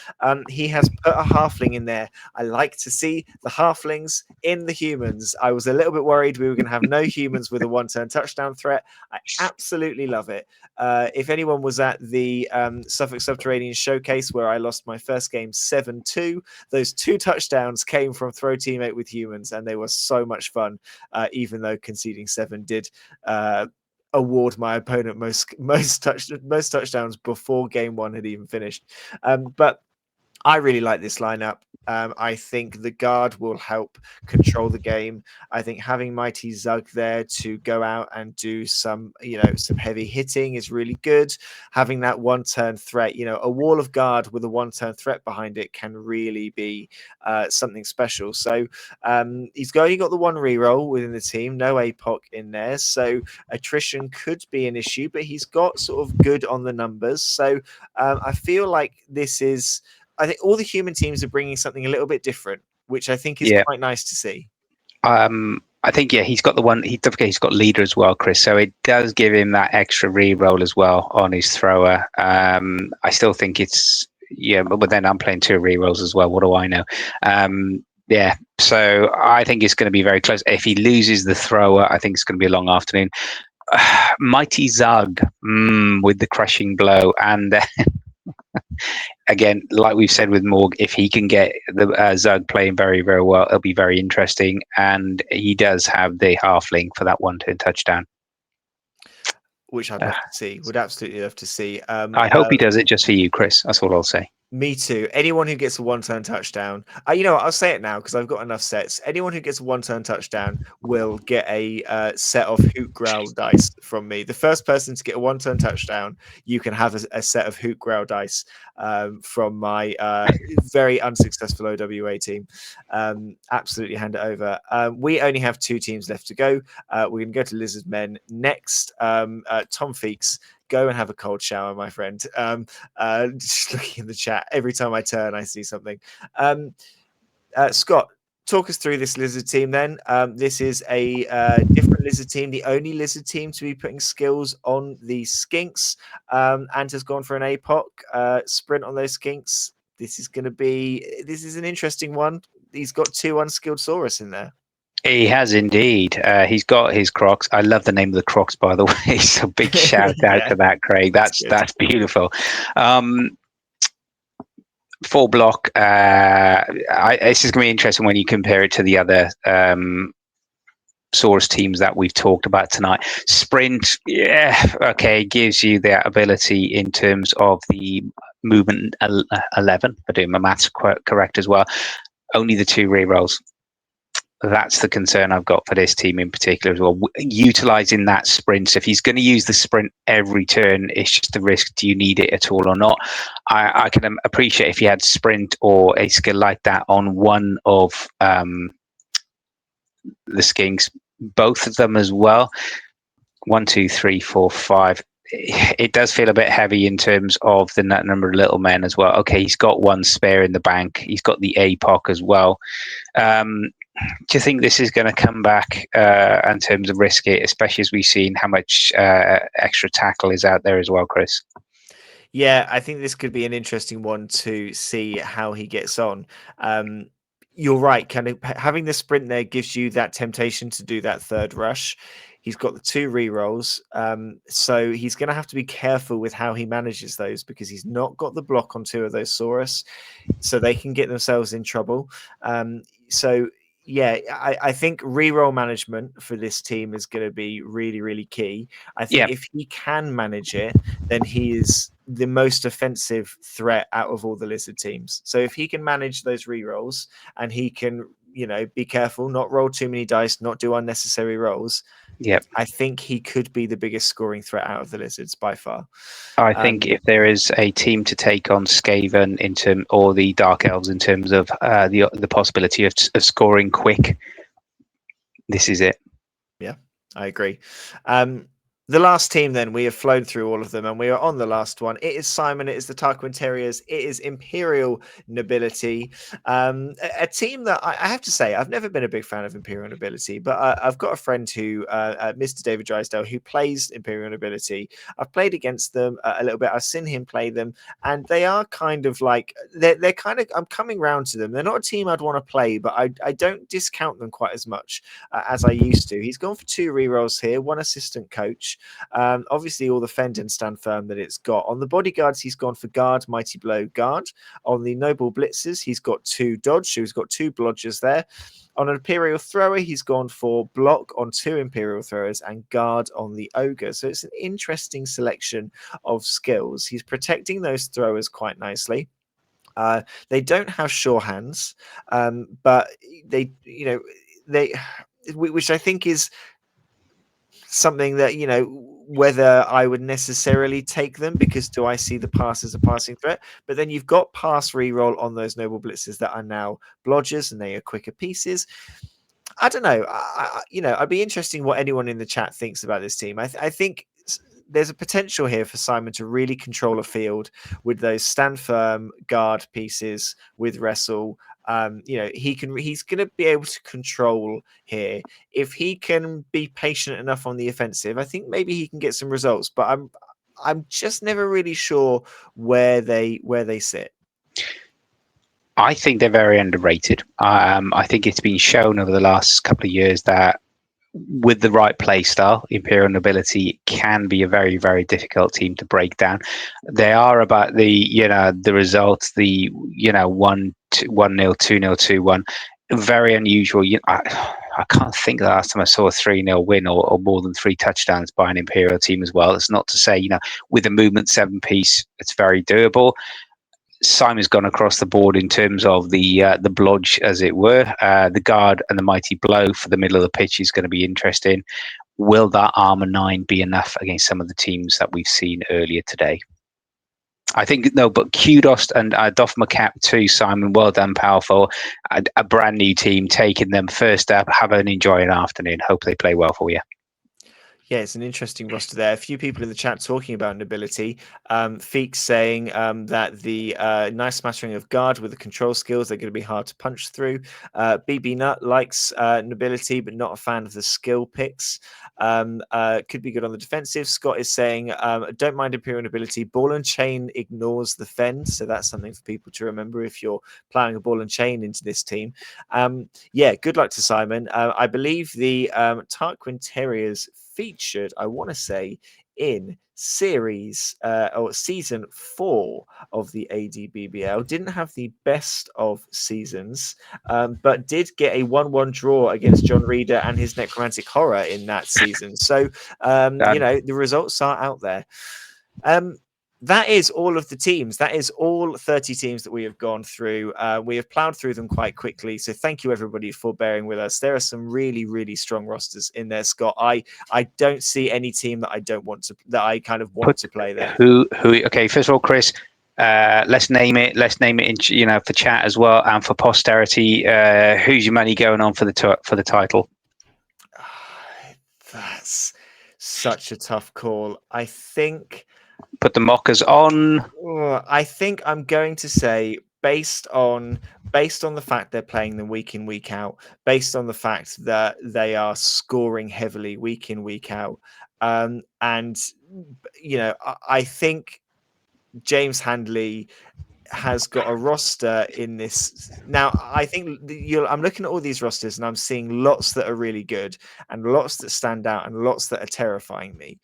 He has put a halfling in there. I like to see the halflings in the humans. I was a little bit worried we were going to have no humans with a 1-turn touchdown threat. I absolutely love it. If anyone was at the Suffolk Subterranean Showcase where I lost my first game 7-2, those 2 touchdowns came from throw teammate with humans, and they were so much fun, even though conceding 7 did award my opponent most touchdowns before game 1 had even finished. But I really like this lineup. I think the guard will help control the game. I think having Mighty Zug there to go out and do some heavy hitting is really good. Having that 1-turn threat, a wall of guard with a 1-turn threat behind it can really be something special. So he's only got the 1 reroll within the team, no APOC in there. So attrition could be an issue, but he's got sort of good on the numbers. So I feel like I think all the human teams are bringing something a little bit different, which I think is quite nice to see. I think he's got the one. He's got leader as well, Chris. So it does give him that extra re-roll as well on his thrower. I still think it's but then I'm playing 2 re-rolls as well. What do I know? So I think it's going to be very close. If he loses the thrower, I think it's going to be a long afternoon. Mighty Zug with the crushing blow, and again, like we've said with Morg, if he can get the Zug playing very well, it'll be very interesting. And he does have the halfling for that 1-turn touchdown, which I'd love to see. Would absolutely love to see. I hope he does it just for you, Chris. That's all I'll say. Me too. Anyone who gets a 1-turn touchdown, I'll say it now because I've got enough sets. Anyone who gets a 1-turn touchdown will get a set of Hoot Growl dice from me. The first person to get a 1-turn touchdown, you can have a set of Hoot Growl dice from my very unsuccessful OWA team. Absolutely hand it over. We only have 2 teams left to go. We're going to go to Lizard Men next. Tom Feeks, go and have a cold shower, my friend. Just looking in the chat, every time I turn, I see something. Scott, talk us through this Lizard team then. This is a different Lizard team, the only Lizard team to be putting skills on the Skinks, and has gone for an APOC sprint on those Skinks. This is an interesting one. He's got 2 unskilled Saurus in there. He has indeed. He's got his Crocs. I love the name of the Crocs, by the way. So big shout out to that, Craig. That's beautiful. 4 block. This is going to be interesting when you compare it to the other Saurus teams that we've talked about tonight. Sprint, gives you that ability in terms of the movement 11. If I do my maths correct as well. Only the 2 rerolls. That's the concern I've got for this team in particular as well. Utilizing that sprint. So if he's going to use the sprint every turn, it's just the risk. Do you need it at all or not? I can appreciate if you had sprint or a skill like that on one of the Skinks, both of them as well. 1, 2, 3, 4, 5. It does feel a bit heavy in terms of the number of little men as well. Okay, he's got 1 spare in the bank. He's got the APOC as well. Do you think this is going to come back in terms of risk it, especially as we've seen how much extra tackle is out there as well, Chris? Yeah, I think this could be an interesting one to see how he gets on. You're right. Kind of having the sprint there gives you that temptation to do that 3rd rush. He's got the 2 rerolls, so he's going to have to be careful with how he manages those because he's not got the block on 2 of those Saurus, so they can get themselves in trouble. I think reroll management for this team is going to be really, really key. I think if he can manage it, then he is the most offensive threat out of all the Lizard teams. So if he can manage those rerolls and he can be careful, not roll too many dice, not do unnecessary rolls. Yep. I think he could be the biggest scoring threat out of the Lizards by far. I think if there is a team to take on Skaven or the Dark Elves in terms of the possibility of scoring quick, this is it. Yeah, I agree. The last team, then, we have flown through all of them, and we are on the last one. It is Simon. It is the Tarquin Terriers. It is Imperial Nobility. A team that I have to say, I've never been a big fan of Imperial Nobility, but I've got a friend who, Mr. David Drysdale, who plays Imperial Nobility. I've played against them a little bit. I've seen him play them, and they are kind of like they're kind of. I'm coming round to them. They're not a team I'd want to play, but I don't discount them quite as much as I used to. He's gone for 2 rerolls here, 1 assistant coach. Obviously, all the fend and stand firm that it's got. On the bodyguards, he's gone for guard, mighty blow, guard. On the noble blitzers, he's got 2 dodge, so he's got 2 blodgers there. On an Imperial thrower, he's gone for block on 2 Imperial throwers and guard on the ogre. So it's an interesting selection of skills. He's protecting those throwers quite nicely. They don't have sure hands, but which I think is something that whether I would necessarily take them, because do I see the pass as a passing threat? But then you've got pass reroll on those noble blitzers that are now blodgers and they are quicker pieces. I don't know. I'd be interesting what anyone in the chat thinks about this team. I think there's a potential here for Simon to really control a field with those stand firm guard pieces with wrestle. He's going to be able to control here. If he can be patient enough on the offensive, I think maybe he can get some results. But I'm just never really sure where they sit. I think they're very underrated. I think it's been shown over the last couple of years that with the right play style, Imperial Nobility can be a very, very difficult team to break down. They are about the results, the 1-0, 2-0, 2-1. Very unusual. I can't think the last time I saw a 3-0 win or more than 3 touchdowns by an Imperial team as well. It's not to say, with a movement 7-piece, it's very doable. Simon's gone across the board in terms of the blodge, as it were. The guard and the mighty blow for the middle of the pitch is going to be interesting. Will that armor 9 be enough against some of the teams that we've seen earlier today? I think no, but kudos and doff my cap to Simon. Well done, powerful. A brand new team, taking them first up. Have an enjoying afternoon. Hope they play well for you. Yeah, it's an interesting roster there. A few people in the chat talking about nobility. Feek saying that the nice smattering of guard with the control skills, they're going to be hard to punch through. BB Nut likes nobility, but not a fan of the skill picks. Could be good on the defensive. Scott is saying, don't mind Imperial nobility. Ball and chain ignores the fend. So that's something for people to remember if you're playing a ball and chain into this team. Yeah, good luck to Simon. I believe the Tarquin Terriers featured, I want to say, in series or season 4 of the A&DBBL. Didn't have the best of seasons, but did get a 1-1 draw against John Reeder and his Necromantic Horror in that season. So, the results are out there. That is all of the teams. That is all 30 teams that we have gone through. We have plowed through them quite quickly. So thank you, everybody, for bearing with us. There are some really, really strong rosters in there, Scott. I don't see any team that I don't want to, that I kind of want to play there. Okay, first of all, Chris, let's name it. Let's name it in, for chat as well and for posterity. Who's your money going on for the title? That's such a tough call. I think... Put the mockers on. I think I'm going to say, based on the fact they're playing them week in, week out, based on the fact that they are scoring heavily week in, week out, and I think James Handley has got a roster in this. Now, I think I'm looking at all these rosters and I'm seeing lots that are really good and lots that stand out and lots that are terrifying me.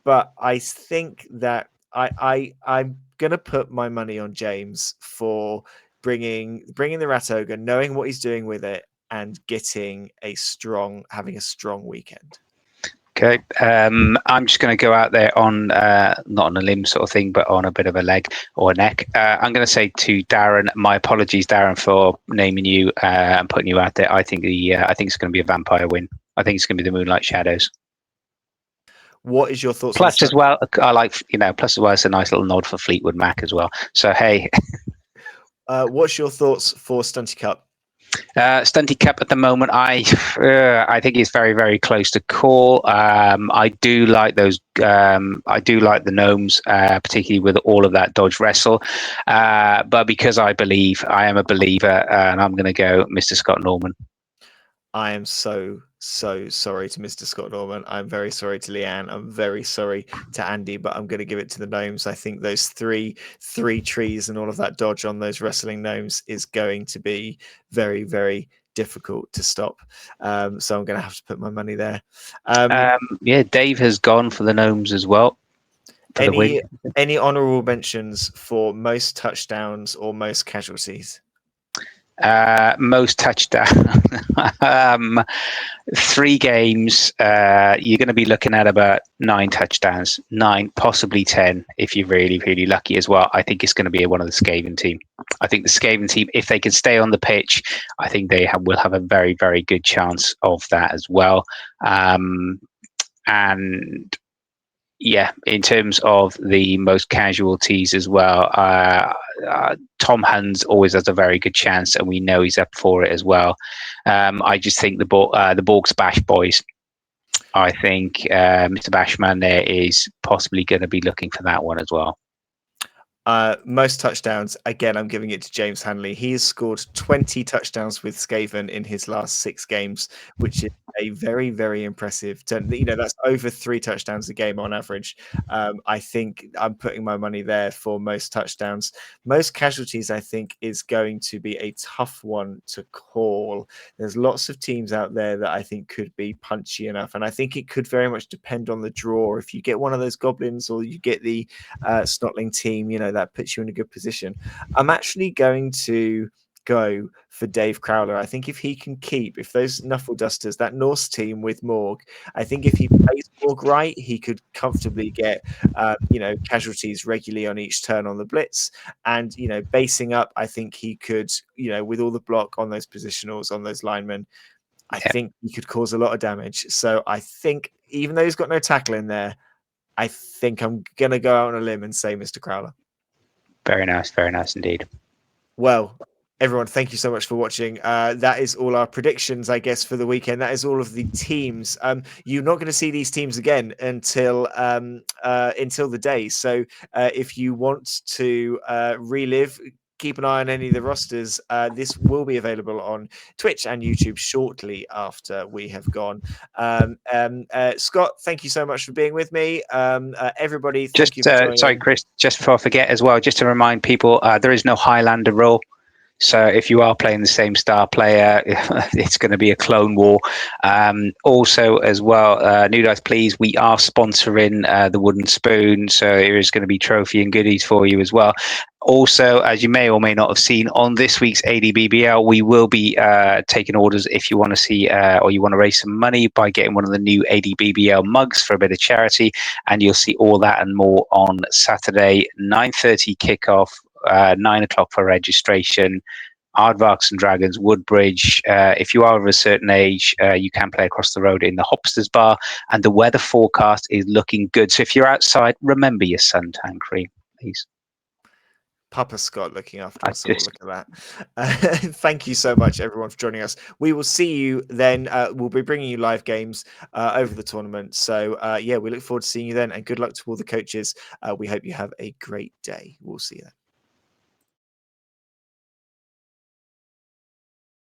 But I think that I'm gonna put my money on James for bringing the Rat Ogre, knowing what he's doing with it, and having a strong weekend. Okay. I'm just going to go out there on not on a limb sort of thing, but on a bit of a leg or a neck. I'm going to say to Darren, my apologies, Darren, for naming you and putting you out there. I think it's going to be a vampire win. I think it's going to be the Moonlight Shadows. What is your thoughts Plus, on as well, I like plus as well, it's a nice little nod for Fleetwood Mac as well. So hey, what's your thoughts for Stunty Cup? Stunty Cup at the moment, I think it's very, very close to call. I do like those. I do like the gnomes, particularly with all of that dodge wrestle. But because I am a believer, and I'm going to go Mr. Scott Norman. I am so sorry to Mr. Scott Norman. I'm very sorry to Leanne. I'm very sorry to Andy, but I'm going to give it to the gnomes. I think those three trees and all of that dodge on those wrestling gnomes is going to be very, very difficult to stop. So I'm going to have to put my money there. Yeah, Dave has gone for the gnomes as well for the win. Any honorable mentions for most touchdowns or most casualties? Most touchdown. 3 games. You're going to be looking at about 9 touchdowns, 9, possibly 10, if you're really, really lucky as well. I think it's going to be one of the Skaven team. I think the Skaven team, if they can stay on the pitch, I think they will have a very, very good chance of that as well. And yeah, in terms of the most casualties as well, Tom Huns always has a very good chance, and we know he's up for it as well. I just think the Borgs Bash boys. I think Mr. Bashman there is possibly going to be looking for that one as well. Most touchdowns, again, I'm giving it to James Hanley. He has scored 20 touchdowns with Skaven in his last 6 games, which is a very, very impressive. That's over 3 touchdowns a game on average. I think I'm putting my money there for most touchdowns. Most casualties, I think, is going to be a tough one to call. There's lots of teams out there that I think could be punchy enough, and I think it could very much depend on the draw. If you get one of those goblins or you get the Snotling team, that puts you in a good position. I'm actually going to go for Dave Crowler. I think if he can if those Knuffle Dusters, that Norse team with Morg, I think if he plays Morg right, he could comfortably get, casualties regularly on each turn on the blitz. And, basing up, I think he could, with all the block on those positionals, on those linemen, I think he could cause a lot of damage. So I think even though he's got no tackle in there, I think I'm going to go out on a limb and say Mr. Crowler. Very nice indeed. Well, everyone, thank you so much for watching. That is all our predictions, I guess, for the weekend. That is all of the teams. You're not going to see these teams again until the day. So if you want to relive, keep an eye on any of the rosters. This will be available on Twitch and YouTube shortly after we have gone. Scott, thank you so much for being with me. Everybody, thank you for joining. Sorry, Chris, just before I forget as well, just to remind people, there is no Highlander rule. So if you are playing the same star player, it's going to be a clone war. Also, as well, New Dice, please, we are sponsoring the Wooden Spoon. So there is going to be trophy and goodies for you as well. Also, as you may or may not have seen on this week's A&DBBL, we will be taking orders if you want to see or you want to raise some money by getting one of the new A&DBBL mugs for a bit of charity. And you'll see all that and more on Saturday, 9:30 kickoff. 9 o'clock for registration. Aardvarks and Dragons, Woodbridge. If you are of a certain age, you can play across the road in the Hopsters Bar, and the weather forecast is looking good. So if you're outside, remember your suntan cream, please. Papa Scott looking after us all. Look at that. Thank you so much, everyone, for joining us. We will see you then. We'll be bringing you live games over the tournament. So, we look forward to seeing you then. And good luck to all the coaches. We hope you have a great day. We'll see you then.